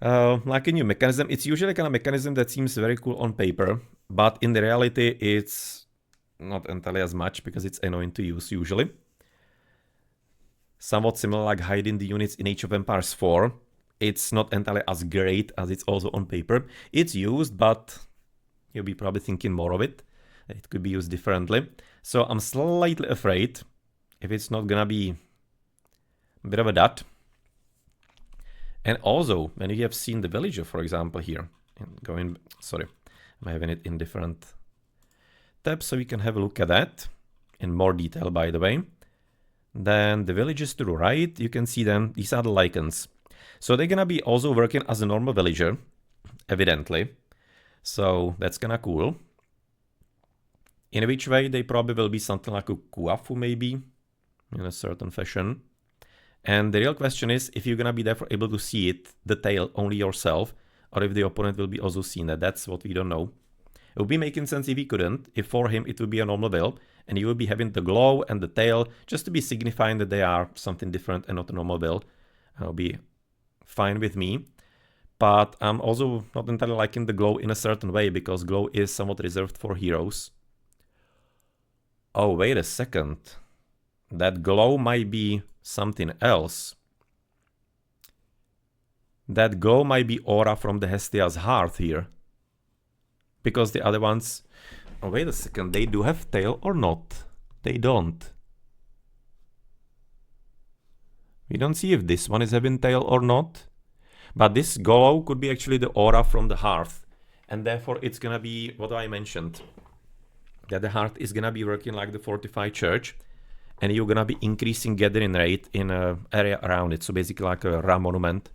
Like a new mechanism, it's usually kind of mechanism that seems very cool on paper, but in the reality it's not entirely as much because it's annoying to use usually. Somewhat similar like hiding the units in Age of Empires 4. It's not entirely as great as it's also on paper. It's used, but you'll be probably thinking more of it. It could be used differently. So I'm slightly afraid if it's not gonna be a bit of a dud. And also, when you have seen the villager, for example, here, I'm having it in different tabs, so we can have a look at that in more detail, by the way. Then the villagers to the right, you can see them, these are the Lycans. So they're gonna be also working as a normal villager, evidently. So that's kinda cool. In which way they probably will be something like a Kuafu maybe, in a certain fashion. And the real question is if you're gonna be therefore able to see it, the tail, only yourself, or if the opponent will be also seeing that. That's what we don't know. It would be making sense if he couldn't, if for him it would be a normal build, and you would be having the glow and the tail, just to be signifying that they are something different and not a normal build. That'll be fine with me. But I'm also not entirely liking the glow in a certain way, because glow is somewhat reserved for heroes. Oh, wait a second. That glow might be something else. That glow might be aura from the Hestia's hearth here. Because the other ones... Oh, wait a second. They do have tail or not? They don't. We don't see if this one is having tail or not. But this glow could be actually the aura from the hearth. And therefore it's gonna be what I mentioned. That the hearth is gonna be working like the fortified church. And you're gonna be increasing gathering rate in an area around it. So basically like a Ra monument.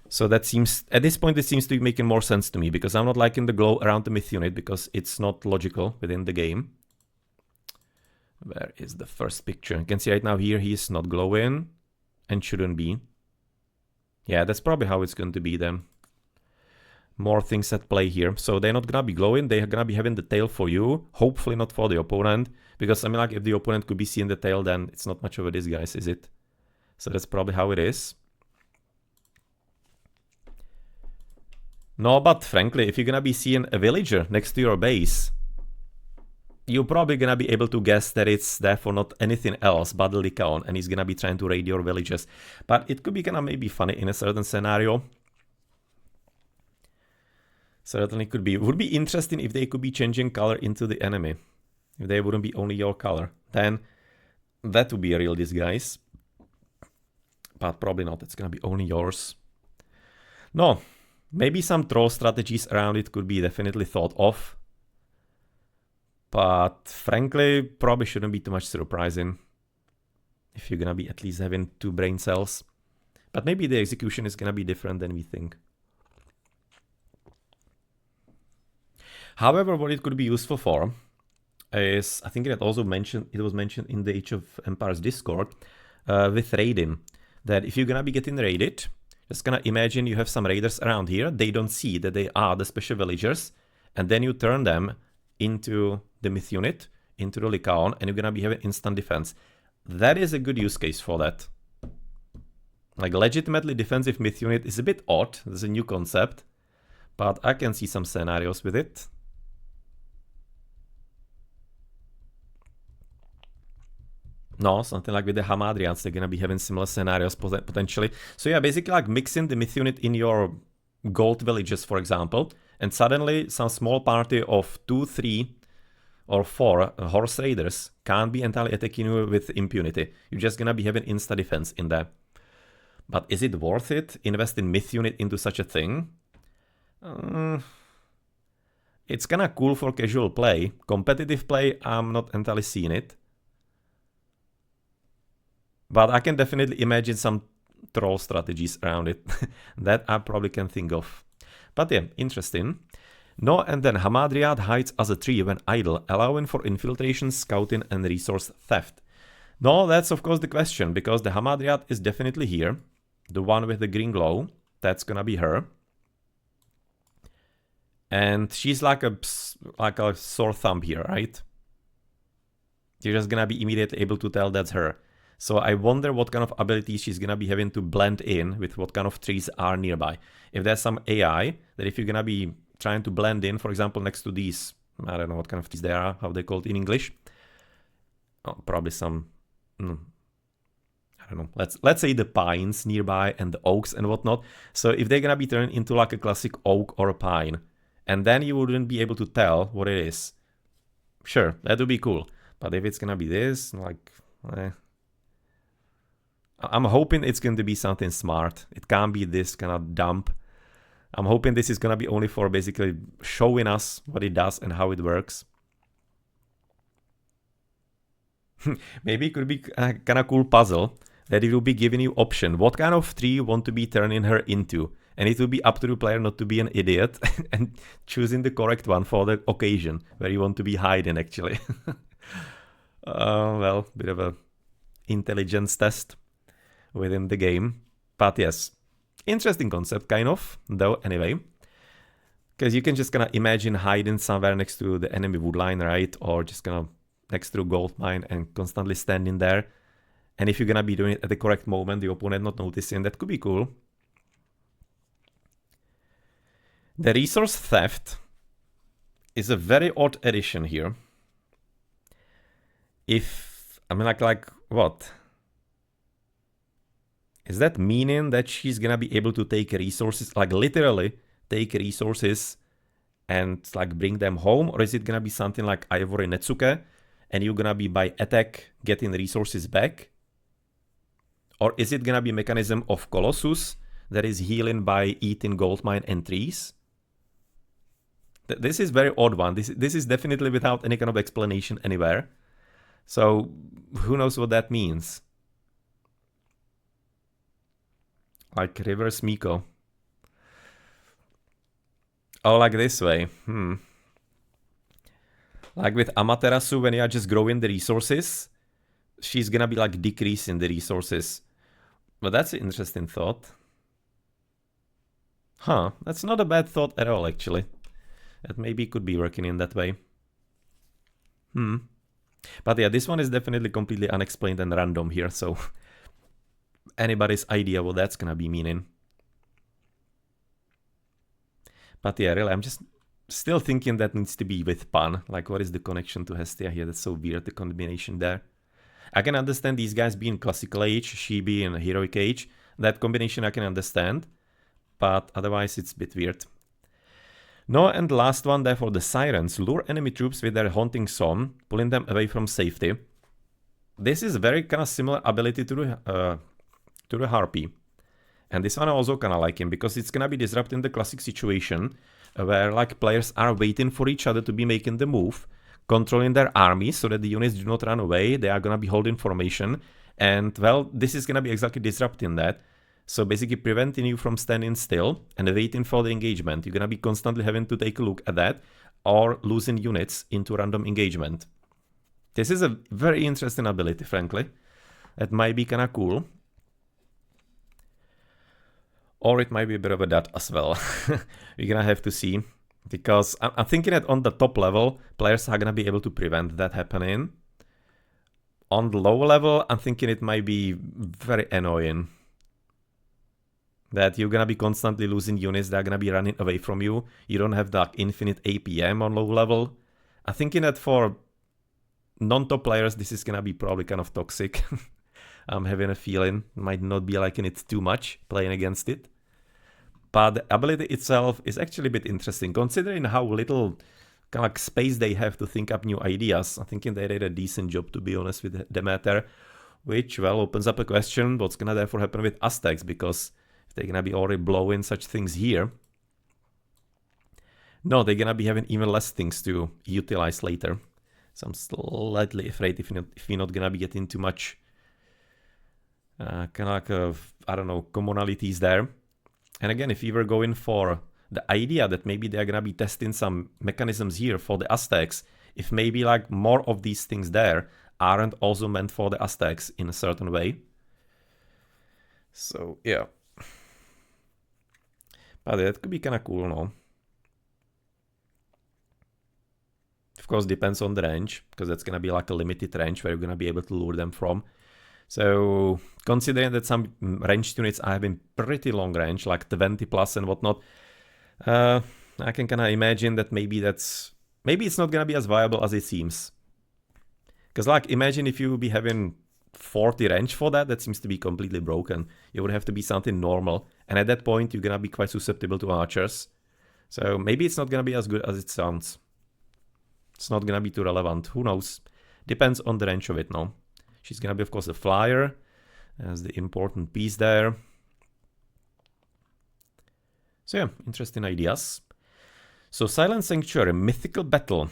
So that seems, at this point it seems to be making more sense to me, because I'm not liking the glow around the myth unit, because it's not logical within the game. Where is the first picture? You can see right now here he's not glowing, and shouldn't be. Yeah, that's probably how it's going to be then. More things at play here. So they're not gonna be glowing, they're gonna be having the tail for you, hopefully not for the opponent. Because I mean, like, if the opponent could be seeing the tail, then it's not much of a disguise, is it? So that's probably how it is. No, but frankly, if you're gonna be seeing a villager next to your base, you're probably gonna be able to guess that it's therefore not anything else but the Lykaon, and he's gonna be trying to raid your villagers. But it could be kinda maybe funny in a certain scenario. Certainly could be. Would be interesting if they could be changing color into the enemy. If they wouldn't be only your color. Then that would be a real disguise. But probably not. It's gonna be only yours. No. Maybe some troll strategies around it could be definitely thought of. But frankly, probably shouldn't be too much surprising. If you're gonna be at least having 2 brain cells. But maybe the execution is gonna be different than we think. However, what it could be useful for is, I think it was mentioned in the Age of Empires Discord, with raiding. That if you're gonna be getting raided, just gonna imagine you have some raiders around here, they don't see that they are the special villagers, and then you turn them into the myth unit, into the Lykaon, and you're gonna be having instant defense. That is a good use case for that. Like, legitimately defensive myth unit is a bit odd, this is a new concept, but I can see some scenarios with it. No, something like with the Hamadryads, they're gonna be having similar scenarios potentially. So yeah, basically like mixing the myth unit in your gold villages, for example, and suddenly some small party of 2, 3, or 4 horse raiders can't be entirely attacking you with impunity. You're just gonna be having insta defense in there. But is it worth it? Invest in myth unit into such a thing? It's kinda cool for casual play. Competitive play, I'm not entirely seeing it. But I can definitely imagine some troll strategies around it. That I probably can think of. But yeah, interesting. No, and then Hamadryad hides as a tree when idle, allowing for infiltration, scouting, and resource theft. No, that's of course the question, because the Hamadryad is definitely here. The one with the green glow, that's gonna be her. And she's like a sore thumb here, right? You're just gonna be immediately able to tell that's her. So I wonder what kind of abilities she's gonna be having to blend in with what kind of trees are nearby. If there's some AI, that if you're gonna be trying to blend in, for example, next to these, I don't know what kind of trees they are, how they called in English. Oh, probably some, I don't know, let's say the pines nearby and the oaks and whatnot. So if they're gonna be turned into like a classic oak or a pine, and then you wouldn't be able to tell what it is. Sure, that would be cool. But if it's gonna be this, like, I'm hoping it's going to be something smart. It can't be this kind of dump. I'm hoping this is going to be only for basically showing us what it does and how it works. Maybe it could be a kind of cool puzzle that it will be giving you option. What kind of tree you want to be turning her into? And it will be up to the player not to be an idiot and choosing the correct one for the occasion where you want to be hiding actually. Well, bit of a intelligence test within the game. But yes, interesting concept kind of, though, anyway. Because you can just kind of imagine hiding somewhere next to the enemy woodline, right? Or just kind of next to a gold mine and constantly standing there. And if you're gonna be doing it at the correct moment, the opponent not noticing, that could be cool. The resource theft is a very odd addition here. I mean, like what? Is that meaning that she's gonna be able to take resources, like literally take resources and like bring them home? Or is it gonna be something like Ivory Netsuke and you're gonna be by attack getting resources back? Or is it gonna be a mechanism of Colossus that is healing by eating gold mine and trees? This is very odd one. This is definitely without any kind of explanation anywhere. So who knows what that means? Like reverse Miko. Oh, like this way. Like with Amaterasu, when you are just growing the resources, she's gonna be like decreasing the resources. But that's an interesting thought. Huh, that's not a bad thought at all, actually. That maybe could be working in that way. But yeah, this one is definitely completely unexplained and random here, so anybody's idea what that's gonna be meaning. But yeah, really, I'm just still thinking that needs to be with Pan. Like, what is the connection to Hestia here? That's so weird, the combination there. I can understand these guys being classical age, she being heroic age. That combination I can understand, but otherwise it's a bit weird. No, and the last one, therefore, the Sirens lure enemy troops with their haunting song, pulling them away from safety. This is very kind of similar ability to the Harpy. And this one I also kind of like him, because it's gonna be disrupting the classic situation where like players are waiting for each other to be making the move, controlling their armies so that the units do not run away. They are gonna be holding formation, and well, this is gonna be exactly disrupting that. So basically preventing you from standing still and waiting for the engagement. You're gonna be constantly having to take a look at that or losing units into random engagement. This is a very interesting ability, frankly. That might be kinda cool. Or it might be a bit of a dud as well. We're gonna have to see. Because I'm thinking that on the top level, players are gonna be able to prevent that happening. On the lower level, I'm thinking it might be very annoying. That you're gonna be constantly losing units that are gonna be running away from you. You don't have that infinite APM on low level. I'm thinking that for non-top players, this is gonna be probably kind of toxic. I'm having a feeling. Might not be liking it too much, playing against it. But the ability itself is actually a bit interesting, considering how little kind of like space they have to think up new ideas. I'm thinking they did a decent job, to be honest, with Demeter. which, well, opens up a question, what's gonna therefore happen with Aztecs, because if they're gonna be already blowing such things here, no, they're gonna be having even less things to utilize later. So I'm slightly afraid if you're not gonna be getting too much kind of like, I don't know, commonalities there. And again, if you were going for the idea that maybe they're gonna be testing some mechanisms here for the Aztecs, if maybe like more of these things there aren't also meant for the Aztecs in a certain way. So yeah. But that could be kind of cool, no? Of course, depends on the range, because that's gonna be like a limited range where you're gonna be able to lure them from. So considering that some ranged units are having pretty long range, like 20 plus and whatnot, I can kind of imagine that maybe it's not gonna be as viable as it seems. Because like, imagine if you would be having 40 range for that, that seems to be completely broken. It would have to be something normal. And at that point, you're gonna be quite susceptible to archers. So maybe it's not gonna be as good as it sounds. It's not gonna be too relevant. Who knows? Depends on the range of it now. She's gonna be, of course, a flyer as the important piece there. So yeah, interesting ideas. So Silent Sanctuary, Mythical Battle.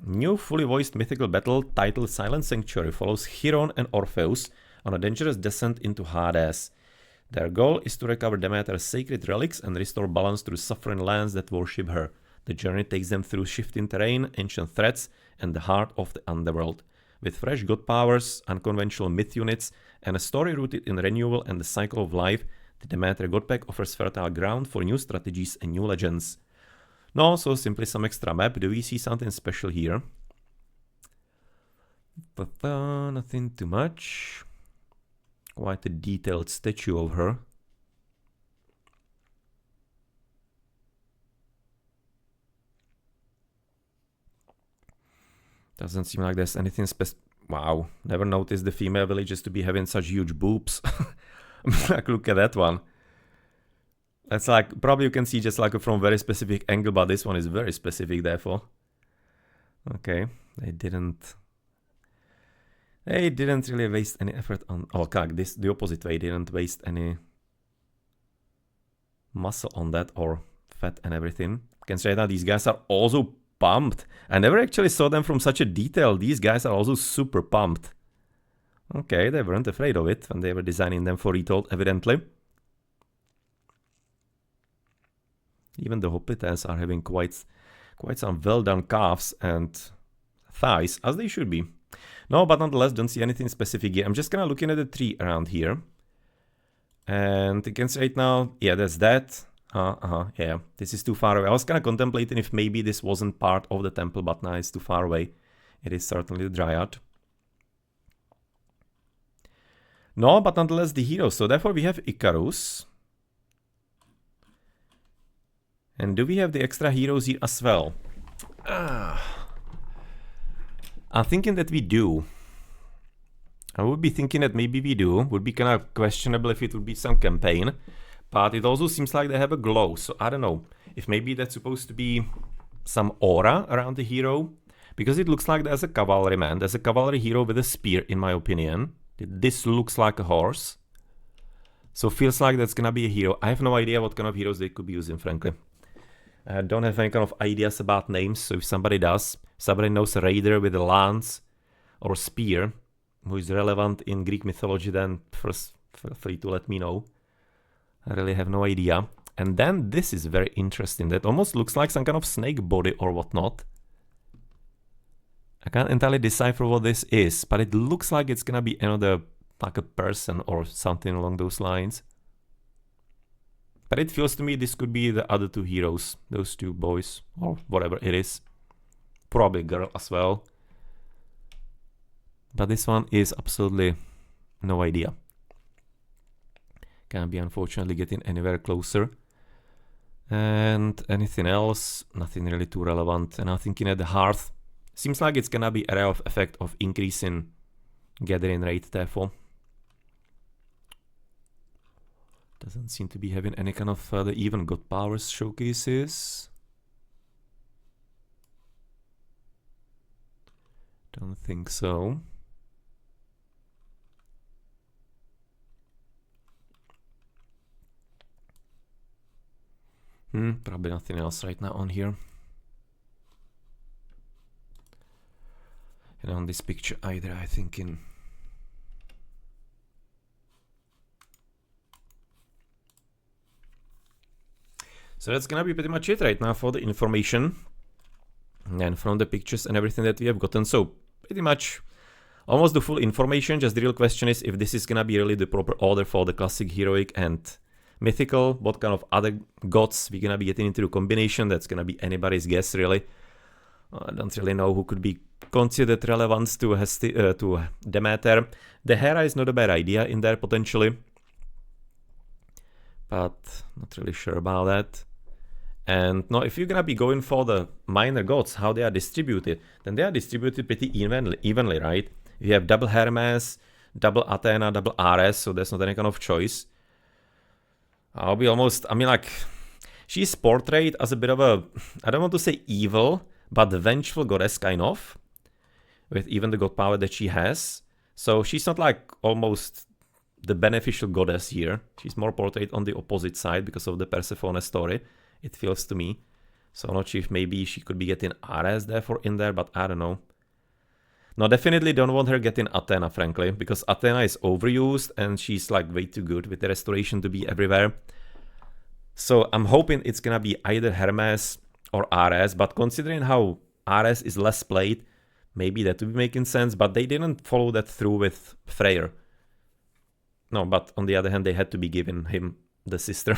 New fully voiced mythical battle titled Silent Sanctuary follows Chiron and Orpheus on a dangerous descent into Hades. Their goal is to recover Demeter's sacred relics and restore balance to the suffering lands that worship her. The journey takes them through shifting terrain, ancient threats, and the heart of the underworld. With fresh god powers, unconventional myth units, and a story rooted in renewal and the cycle of life, the Demeter God Pack offers fertile ground for new strategies and new legends. No, so simply some extra map. Do we see something special here? Nothing too much. Quite a detailed statue of her. Doesn't seem like there's anything special. Wow, never noticed the female villages to be having such huge boobs. Like, look at that one. That's like, probably you can see just like from a very specific angle, but this one is very specific, therefore. Okay, they didn't really waste any effort on, oh, this, the opposite way, they didn't waste any muscle on that or fat and everything. Can say that these guys are also pumped. I never actually saw them from such a detail. These guys are also super pumped. Okay, they weren't afraid of it when they were designing them for Retold, evidently. Even the hoplites are having quite some well-done calves and thighs, as they should be. No, but nonetheless, don't see anything specific here. I'm just kind of looking at the tree around here. And you can say it now, yeah, that's that. Yeah, this is too far away. I was kind of contemplating if maybe this wasn't part of the temple, but now it's too far away. It is certainly the Dryad. No, but nonetheless, the heroes. So therefore we have Icarus. And do we have the extra heroes here as well? I'm thinking that we do. I would be thinking that maybe we do. Would be kind of questionable if it would be some campaign. But it also seems like they have a glow. So I don't know if maybe that's supposed to be some aura around the hero. Because it looks like there's a cavalryman. There's a cavalry hero with a spear, in my opinion. This looks like a horse. So feels like that's gonna be a hero. I have no idea what kind of heroes they could be using, frankly. I don't have any kind of ideas about names, so if somebody does, somebody knows a raider with a lance or spear who is relevant in Greek mythology, then first feel free to let me know. I really have no idea. And then this is very interesting. That almost looks like some kind of snake body or whatnot. I can't entirely decipher what this is, but it looks like it's gonna be another, like a person or something along those lines. But it feels to me this could be the other two heroes, those two boys, or whatever it is. Probably a girl as well. But this one is absolutely no idea. Can't be unfortunately getting anywhere closer. And anything else? Nothing really too relevant. And I'm thinking at the Hearth. Seems like it's gonna be area of effect of increasing gathering rate, therefore. Doesn't seem to be having any kind of further even god powers showcases. Don't think so. Probably nothing else right now on here. And on this picture either, I think in... So that's gonna be pretty much it right now for the information. And from the pictures and everything that we have gotten. So pretty much almost the full information. Just the real question is if this is gonna be really the proper order for the classic, heroic and mythical. What kind of other gods we're gonna be getting into the combination. That's gonna be anybody's guess really. I don't really know who could be considered relevant to Demeter. The Hera is not a bad idea in there potentially, but not really sure about that. And now if you're gonna be going for the minor gods, how they are distributed, then they are distributed pretty evenly, right? You have double Hermes, double Athena, double Ares, so there's not any kind of choice. I mean like, she's portrayed as a bit of a, I don't want to say evil, but the vengeful goddess kind of, with even the god power that she has. So she's not like almost the beneficial goddess here. She's more portrayed on the opposite side because of the Persephone story, it feels to me. So I'm not sure if maybe she could be getting Ares therefore in there, but I don't know. No, definitely don't want her getting Athena, frankly, because Athena is overused and she's like way too good with the restoration to be everywhere. So I'm hoping it's gonna be either Hermes or Ares, but considering how Ares is less played, maybe that would be making sense, but they didn't follow that through with Freyr. No, but on the other hand, they had to be giving him the sister.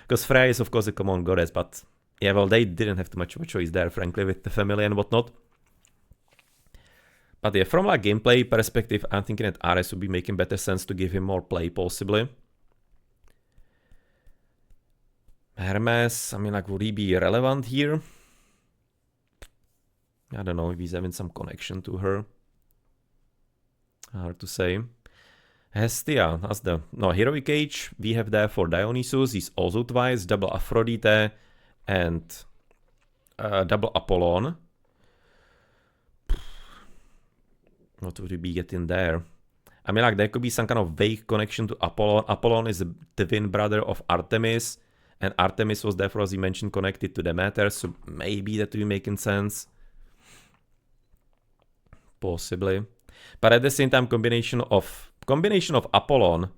Because Freya is of course a common goddess, but yeah, well, they didn't have too much of a choice there, frankly, with the family and whatnot. But yeah, from a gameplay perspective, I'm thinking that Ares would be making better sense to give him more play, possibly. Hermes, I mean, like, would he be relevant here? I don't know if he's having some connection to her. Hard to say. Hestia, that's the... No, Heroic Age, we have there for Dionysus, he's also twice, double Aphrodite and double Apollon. What would we be getting there? I mean, like, there could be some kind of vague connection to Apollon. Apollon is the twin brother of Artemis, and Artemis was therefore, as you mentioned, connected to Demeter, so maybe that would be making sense. Possibly. But at the same time, combination of Apollon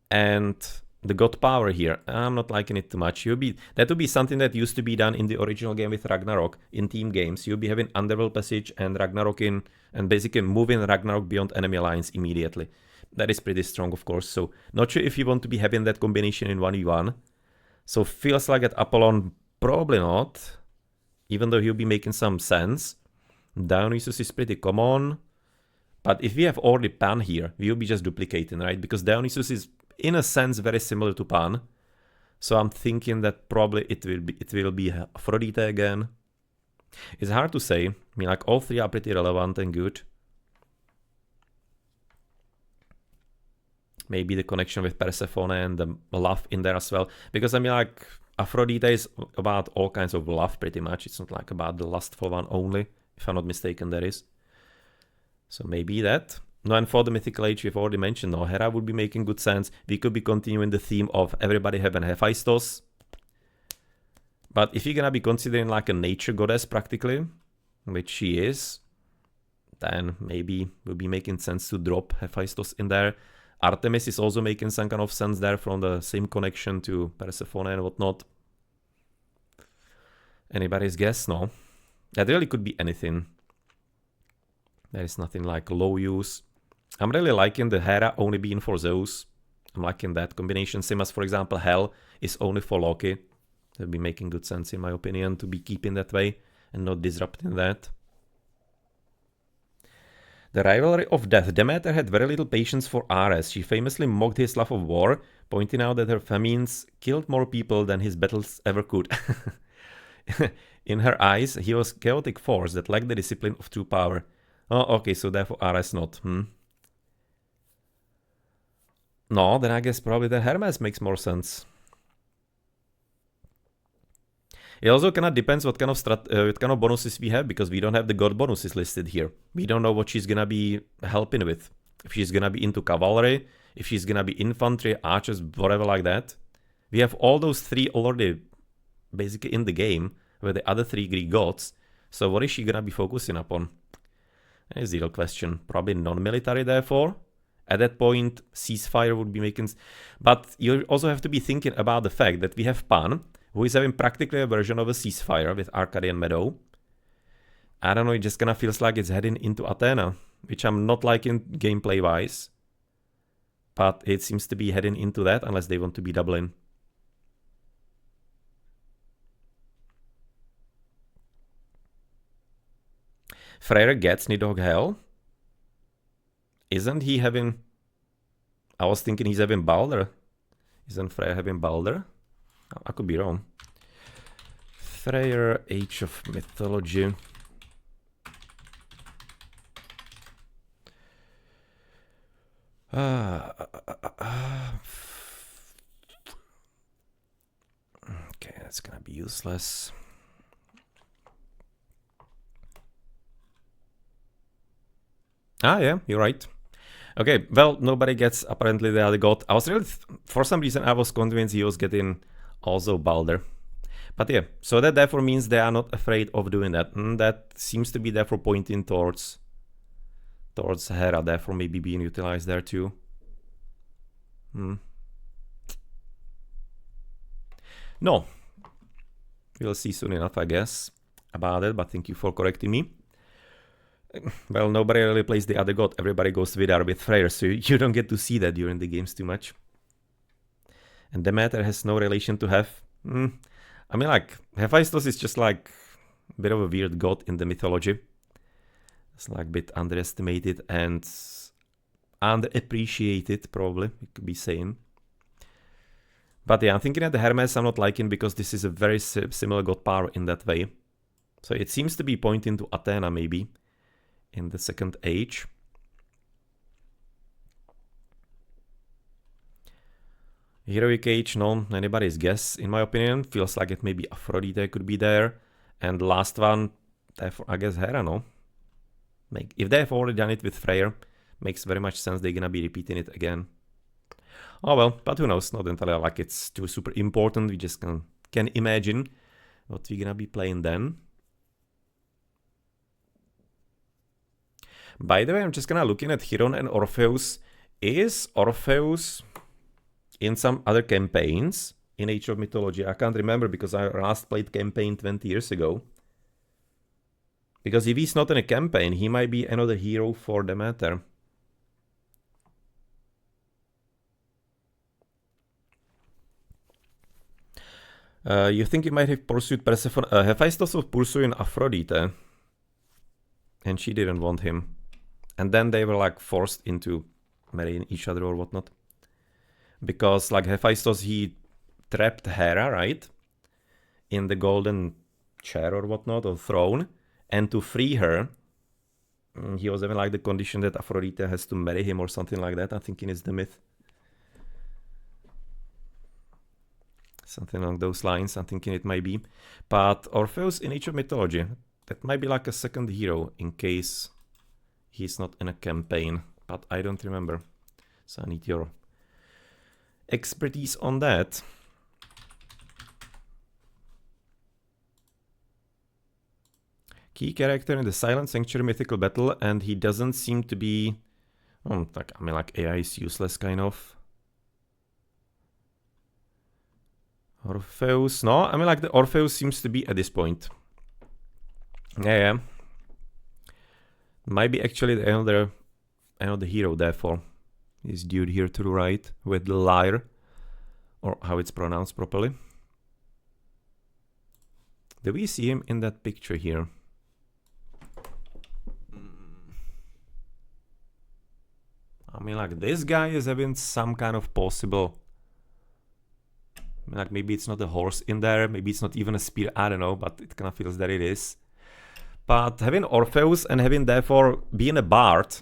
and the god power here, I'm not liking it too much. That would be something that used to be done in the original game with Ragnarok in team games. You'll be having Underworld Passage and Ragnarok in, and basically moving Ragnarok beyond enemy lines immediately. That is pretty strong, of course. So not sure if you want to be having that combination in 1v1. So feels like at Apollon, probably not, even though he'll be making some sense. Dionysus is pretty common. But if we have already Pan here, we'll be just duplicating, right? Because Dionysus is, in a sense, very similar to Pan. So I'm thinking that probably it will be Aphrodite again. It's hard to say. I mean, like, all three are pretty relevant and good. Maybe the connection with Persephone and the love in there as well. Because, I mean, like, Aphrodite is about all kinds of love, pretty much. It's not, like, about the lustful one only. If I'm not mistaken, that is. So maybe that. No, and for the Mythical Age, we've already mentioned, no, Hera would be making good sense. We could be continuing the theme of everybody having Hephaestus. But if you're gonna be considering like a nature goddess practically, which she is, then maybe would be making sense to drop Hephaestus in there. Artemis is also making some kind of sense there from the same connection to Persephone and whatnot. Anybody's guess? No. That really could be anything. There is nothing like low use. I'm really liking the Hera only being for Zeus. I'm liking that combination. Same as, for example, Hel is only for Loki. That would be making good sense, in my opinion, to be keeping that way and not disrupting that. The rivalry of death. Demeter had very little patience for Ares. She famously mocked his love of war, pointing out that her famines killed more people than his battles ever could. In her eyes, he was chaotic force that lacked the discipline of true power. Oh, okay, so therefore Ares not. No, then I guess probably the Hermes makes more sense. It also kind of depends what kind of bonuses we have, because we don't have the god bonuses listed here. We don't know what she's gonna be helping with. If she's gonna be into cavalry, if she's gonna be infantry, archers, whatever like that. We have all those three already basically in the game with the other 3 Greek gods. So what is she gonna be focusing upon? Is the real question. Probably non-military, therefore. At that point, ceasefire would be making... But you also have to be thinking about the fact that we have Pan, who is having practically a version of a ceasefire with Arcadian Meadow. I don't know, it just kinda feels like it's heading into Athena, which I'm not liking gameplay-wise. But it seems to be heading into that, unless they want to be doubling. Freyr gets Nidhogg Hell. Isn't he having... I was thinking he's having Balder. Isn't Freyr having Balder? I could be wrong. Freyr, Age of Mythology. Okay, that's gonna be useless. Yeah, you're right. Okay, well, nobody gets apparently the other god. I was really, for some reason, I was convinced he was getting also Balder. But yeah, so that therefore means they are not afraid of doing that. And that seems to be therefore pointing towards Hera, therefore maybe being utilized there too. No. We'll see soon enough, I guess, about it, but thank you for correcting me. Well, nobody really plays the other god. Everybody goes Vidar with Freyr, so you don't get to see that during the games too much. And Demeter has no relation to Hef. I mean, like, Hephaestus is just like a bit of a weird god in the mythology. It's like a bit underestimated and underappreciated, probably, we could be saying. But yeah, I'm thinking that the Hermes I'm not liking because this is a very similar god power in that way. So it seems to be pointing to Athena, maybe, in the second age. Heroic age, no, anybody's guess, in my opinion. Feels like it maybe Aphrodite could be there. And the last one, therefore, I guess Hera, no? If they've already done it with Freyr, makes very much sense they're gonna be repeating it again. Oh well, but who knows, not entirely like it's too super important, we just can imagine what we're gonna be playing then. By the way, I'm just gonna looking at Chiron and Orpheus. Is Orpheus in some other campaigns in Age of Mythology? I can't remember because I last played campaign 20 years ago. Because if he's not in a campaign, he might be another hero for Demeter. You think he might have pursued Persephone? Hephaestus was pursuing Aphrodite. And she didn't want him. And then they were like forced into marrying each other or whatnot. Because like Hephaestus, he trapped Hera, right? In the golden chair or whatnot, or throne. And to free her, he was having like the condition that Aphrodite has to marry him or something like that. I'm thinking it's the myth. Something along those lines, I'm thinking it might be. But Orpheus in Age of Mythology, that might be like a second hero in case he's not in a campaign. But I don't remember. So I need your expertise on that. Key character in the Silent Sanctuary mythical battle, and he doesn't seem to be... like, I mean, like AI is useless, kind of. Orpheus, no, I mean, like the Orpheus seems to be at this point. Yeah. Might be actually another hero, therefore. This dude here to the right with the lyre, or how it's pronounced properly. Do we see him in that picture here? I mean, like, this guy is having some kind of possible... I mean, like, maybe it's not a horse in there, maybe it's not even a spear, I don't know, but it kind of feels that it is. But having Orpheus and having, therefore, being a bard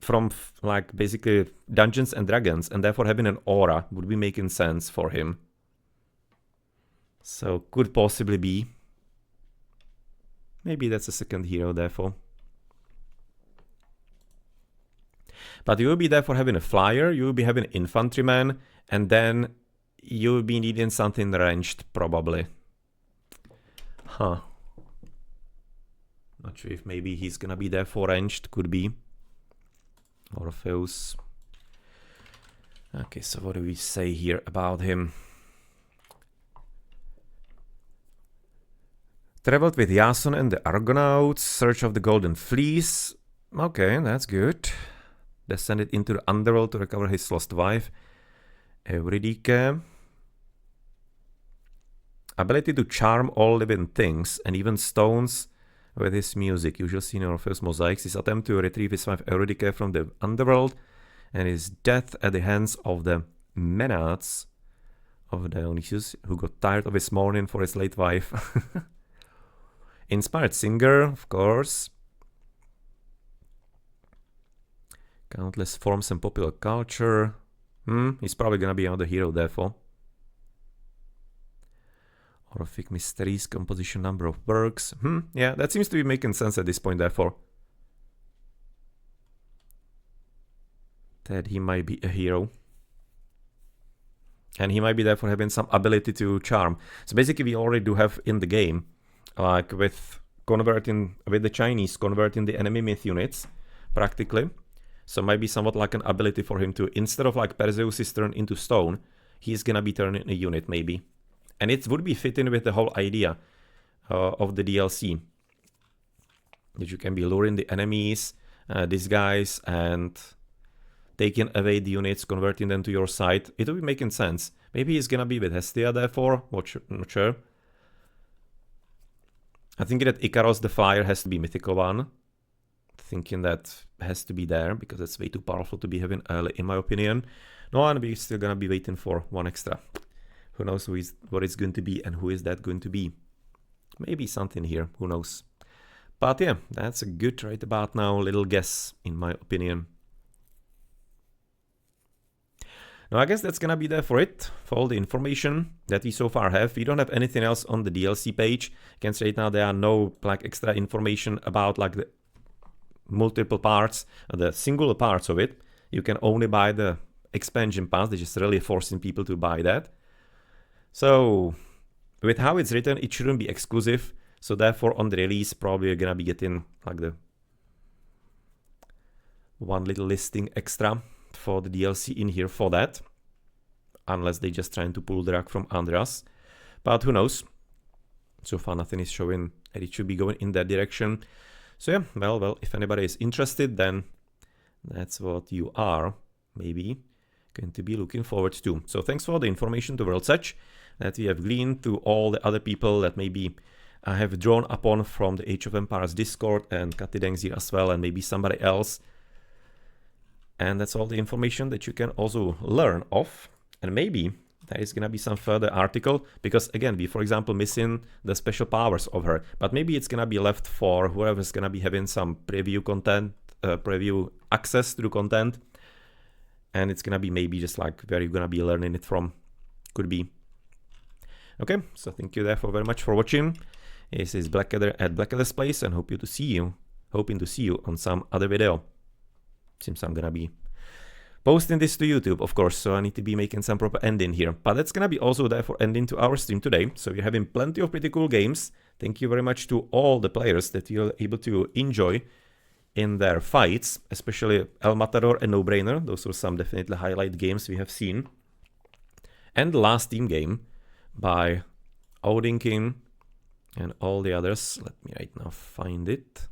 from, like, basically Dungeons and Dragons, and therefore having an aura would be making sense for him. So, could possibly be. Maybe that's a second hero, therefore. But you will be therefore having a flyer, you will be having an infantryman, and then you will be needing something ranged, probably. Huh. Not sure if maybe he's gonna be there for ranged, could be. Orpheus. Okay, so what do we say here about him? Traveled with Jason and the Argonauts, search of the Golden Fleece. Okay, that's good. Descended into the Underworld to recover his lost wife, Eurydice. Ability to charm all living things and even stones with his music. Usually seen in Orpheus mosaics. His attempt to retrieve his wife Eurydice from the Underworld and his death at the hands of the Menads of Dionysius, who got tired of his mourning for his late wife. Inspired singer, of course. Countless forms and popular culture. He's probably gonna be another hero, therefore. Orphic mysteries, composition, number of works. Yeah, that seems to be making sense at this point, therefore. That he might be a hero. And he might be therefore having some ability to charm. So basically we already do have in the game, like with the Chinese, converting the enemy myth units, practically. So maybe somewhat like an ability for him to, instead of like Perseus is turned into stone, he's gonna be turned in a unit maybe. And it would be fitting with the whole idea of the DLC. That you can be luring the enemies, disguise, and taking away the units, converting them to your side. It would be making sense. Maybe he's gonna be with Hestia therefore, not sure. I think that Icarus the Fire has to be mythical one. Thinking that has to be there, because it's way too powerful to be having early, in my opinion. No, and we're still gonna be waiting for one extra. Who knows what it's going to be and who is that going to be? Maybe something here, who knows. But yeah, that's a good right about now little guess, in my opinion. Now I guess that's gonna be there for it, for all the information that we so far have. We don't have anything else on the DLC page. You can say right now there are no like extra information about like the multiple parts, the singular parts of it. You can only buy the expansion pass. They're just really forcing people to buy that. So with how it's written, it shouldn't be exclusive. So therefore on the release, probably you're gonna be getting like the one little listing extra for the DLC in here for that, unless they just trying to pull the rug from under us, but who knows. So far nothing is showing that it should be going in that direction. So yeah, well, if anybody is interested, then that's what you are maybe going to be looking forward to. So thanks for the information to World Search that we have gleaned, to all the other people that maybe I have drawn upon from the Age of Empires Discord, and Katidengzir as well, and maybe somebody else. And that's all the information that you can also learn of. And maybe there is gonna be some further article, because again, we, for example, missing the special powers of her, but maybe it's gonna be left for whoever's gonna be having some preview content, preview access to the content. And it's gonna be maybe just like where you're gonna be learning it from, could be. Okay, so thank you therefore very much for watching. This is Blackadder at Blackadder's Place, and hoping to see you on some other video. Seems I'm gonna be posting this to YouTube, of course, so I need to be making some proper ending here. But that's gonna be also there for ending to our stream today. So we're having plenty of pretty cool games. Thank you very much to all the players that you're able to enjoy in their fights, especially El Matador and No Brainer. Those were some definitely highlight games we have seen. And the last team game by Odin King and all the others. Let me right now find it.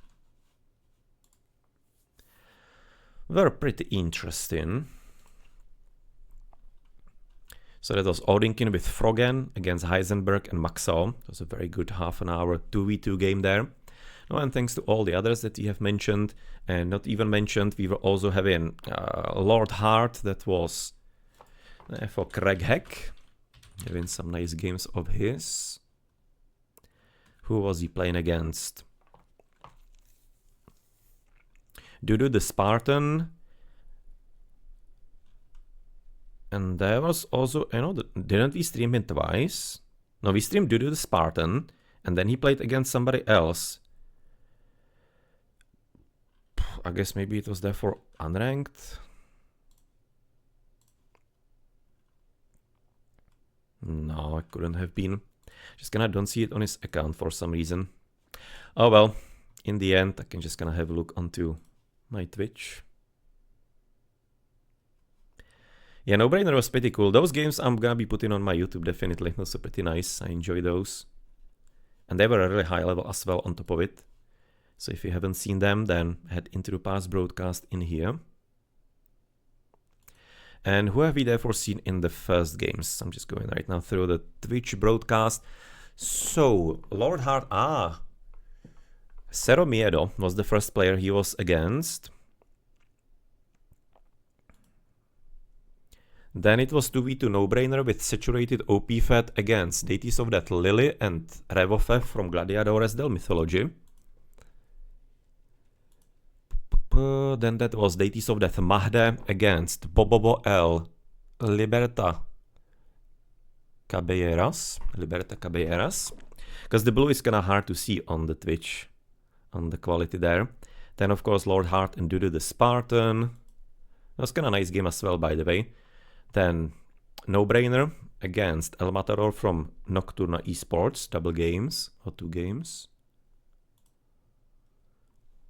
Were pretty interesting. So that was Odinkin with Frogen against Heisenberg and Maxau. It was a very good half an hour 2v2 game there. Oh, and thanks to all the others that you have mentioned, and not even mentioned, we were also having Lord Hart, that was for Craig Heck, having some nice games of his. Who was he playing against? Dudu the Spartan. And there was also, didn't we stream him twice? No, we streamed Dudu the Spartan, and then he played against somebody else. I guess maybe it was therefore unranked. No, it couldn't have been. Just kinda don't see it on his account for some reason. Oh well, in the end, I can just kinda have a look onto my Twitch. Yeah, No Brainer was pretty cool. Those games I'm gonna be putting on my YouTube definitely. Those are pretty nice. I enjoy those. And they were a really high level as well on top of it. So if you haven't seen them, then head into the past broadcast in here. And who have we therefore seen in the first games? I'm just going right now through the Twitch broadcast. So, Lord Heart, Miedo was the first player he was against. Then it was 2v2 No-Brainer with saturated OP Fed against Deities of Death Lily and Revofef from Gladiadores del Mythology. Then that was Deities of Death Mahde against Bobobo L. Liberta Cabelleras. Because the blue is kinda hard to see on the Twitch, on the quality there. Then of course Lord Heart and Dudu the Spartan. That was kinda nice game as well, by the way. Then No-Brainer against El Matador from Nocturna Esports, double games, or 2 games.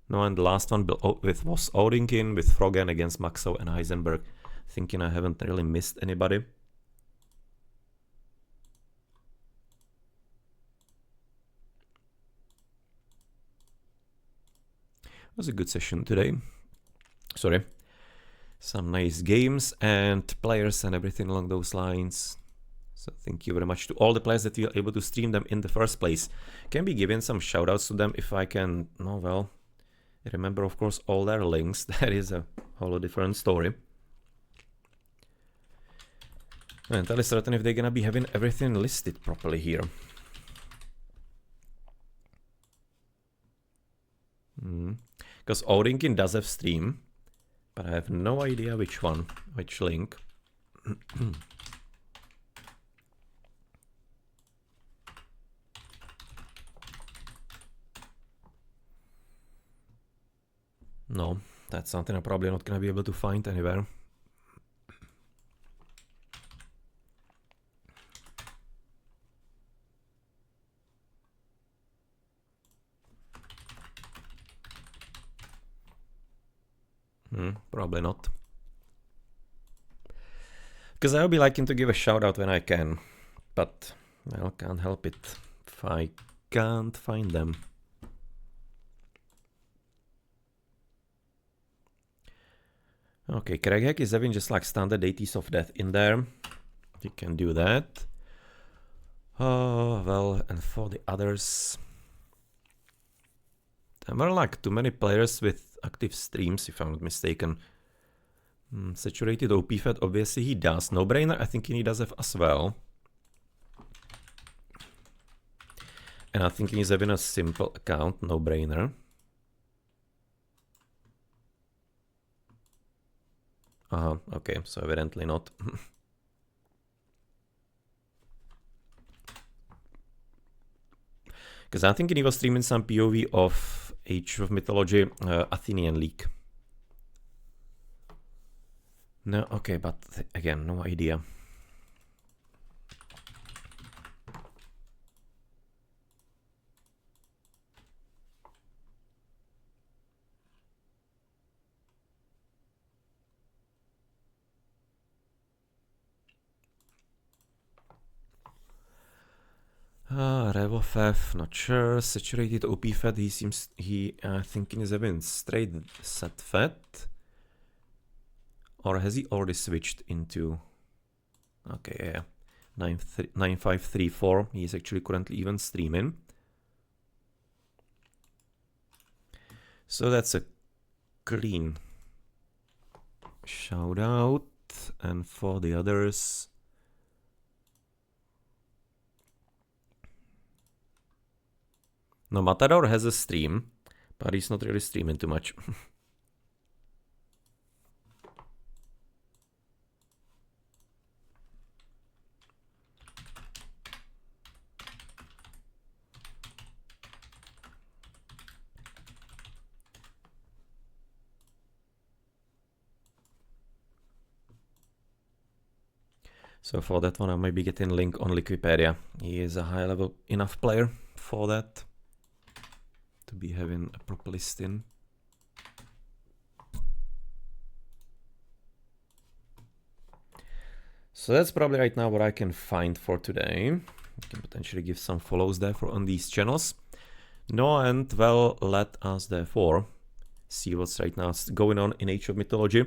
No, and the last one was Odinkin with Frogen against Maxo and Heisenberg. Thinking I haven't really missed anybody. It was a good session today. Sorry. Some nice games and players and everything along those lines. So thank you very much to all the players that were able to stream them in the first place. Can be given some shoutouts to them if I can, oh well, remember of course all their links. That is a whole different story. I'm entirely certain if they're gonna be having everything listed properly here. Because Odinkin does have stream. But I have no idea which one, which link. No, that's something I'm probably not gonna be able to find anywhere. Probably not. Because I'll be liking to give a shout out when I can, but I can't help it if I can't find them. Okay, Craig is having just like standard Deities of Death in there. You can do that. Oh, well, and for the others, there were like too many players with active streams, if I'm not mistaken. Saturated OP Fed, obviously he does. No-Brainer, I think he does have as well. And I think he's having a simple account, No-Brainer. Okay, so evidently not. Because I think he was streaming some POV of Age of Mythology, Athenian League. No, okay, but again, no idea. Revofef, not sure. Saturated OP Fed, I think he's having straight set Fed. Or has he already switched into... Okay, yeah. 9534, he is actually currently even streaming. So that's a clean shout out. And for the others... No, Matador has a stream, but he's not really streaming too much. So for that one I might be getting link on Wikipedia. He is a high level enough player for that, to be having a proper listing. So that's probably right now what I can find for today. I can potentially give some follows there on these channels. No, and well, let us therefore see what's right now going on in Age of Mythology.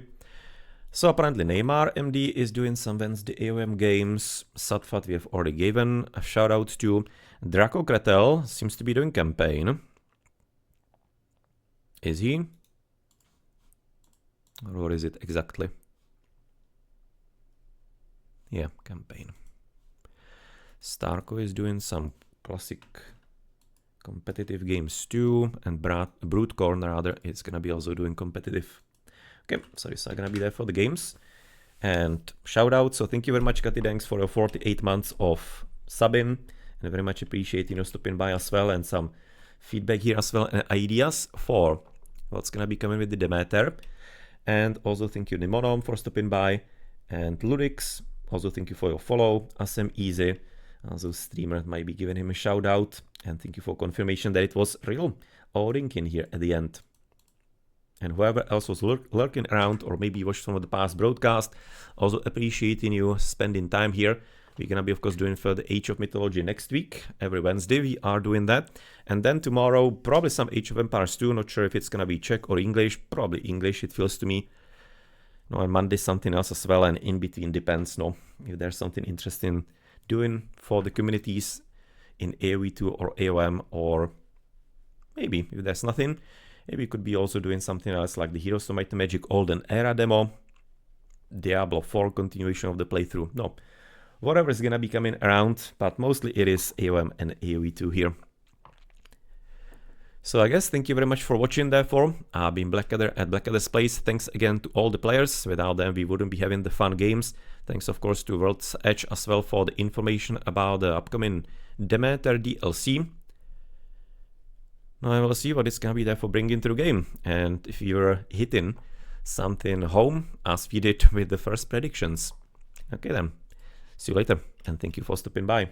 So apparently Neymar MD is doing some Wednesday AOM games. Satfat we have already given a shout out to. Draco Kretel seems to be doing campaign. Is he? Or what is it exactly? Yeah, campaign. Starko is doing some classic competitive games too, and Broodcorn rather is gonna be also doing competitive. Okay, so it's not gonna be there for the games. And shout out, so thank you very much, Kati, thanks for your 48 months of subbing, and I very much appreciate stopping by as well, and some feedback here as well, and ideas for what's gonna be coming with the Demeter. And also thank you Nimonom for stopping by, and Ludix, also thank you for your follow. Asem Easy, also streamer, might be giving him a shout out, and thank you for confirmation that it was real Odinkin here at the end. And whoever else was lurking around, or maybe watched some of the past broadcast, also appreciating you spending time here. We're gonna be, of course, doing further Age of Mythology next week. Every Wednesday we are doing that. And then tomorrow, probably some Age of Empires too. Not sure if it's gonna be Czech or English. Probably English, it feels to me. No, on Monday something else as well, and in between depends, no, if there's something interesting doing for the communities in AoE2 or AOM, or maybe if there's nothing, maybe we could be also doing something else like the Heroes of Might and Magic Olden Era demo, Diablo 4 continuation of the playthrough. No, whatever is gonna be coming around, but mostly it is AOM and AoE2 here. So I guess thank you very much for watching therefore. I've been Blackadder at Blackadder's Place. Thanks again to all the players. Without them we wouldn't be having the fun games. Thanks of course to World's Edge as well for the information about the upcoming Demeter DLC. Now I will see what it's gonna be there for bringing to the game. And if you're hitting something home as we did with the first predictions. Okay then, see you later and thank you for stopping by.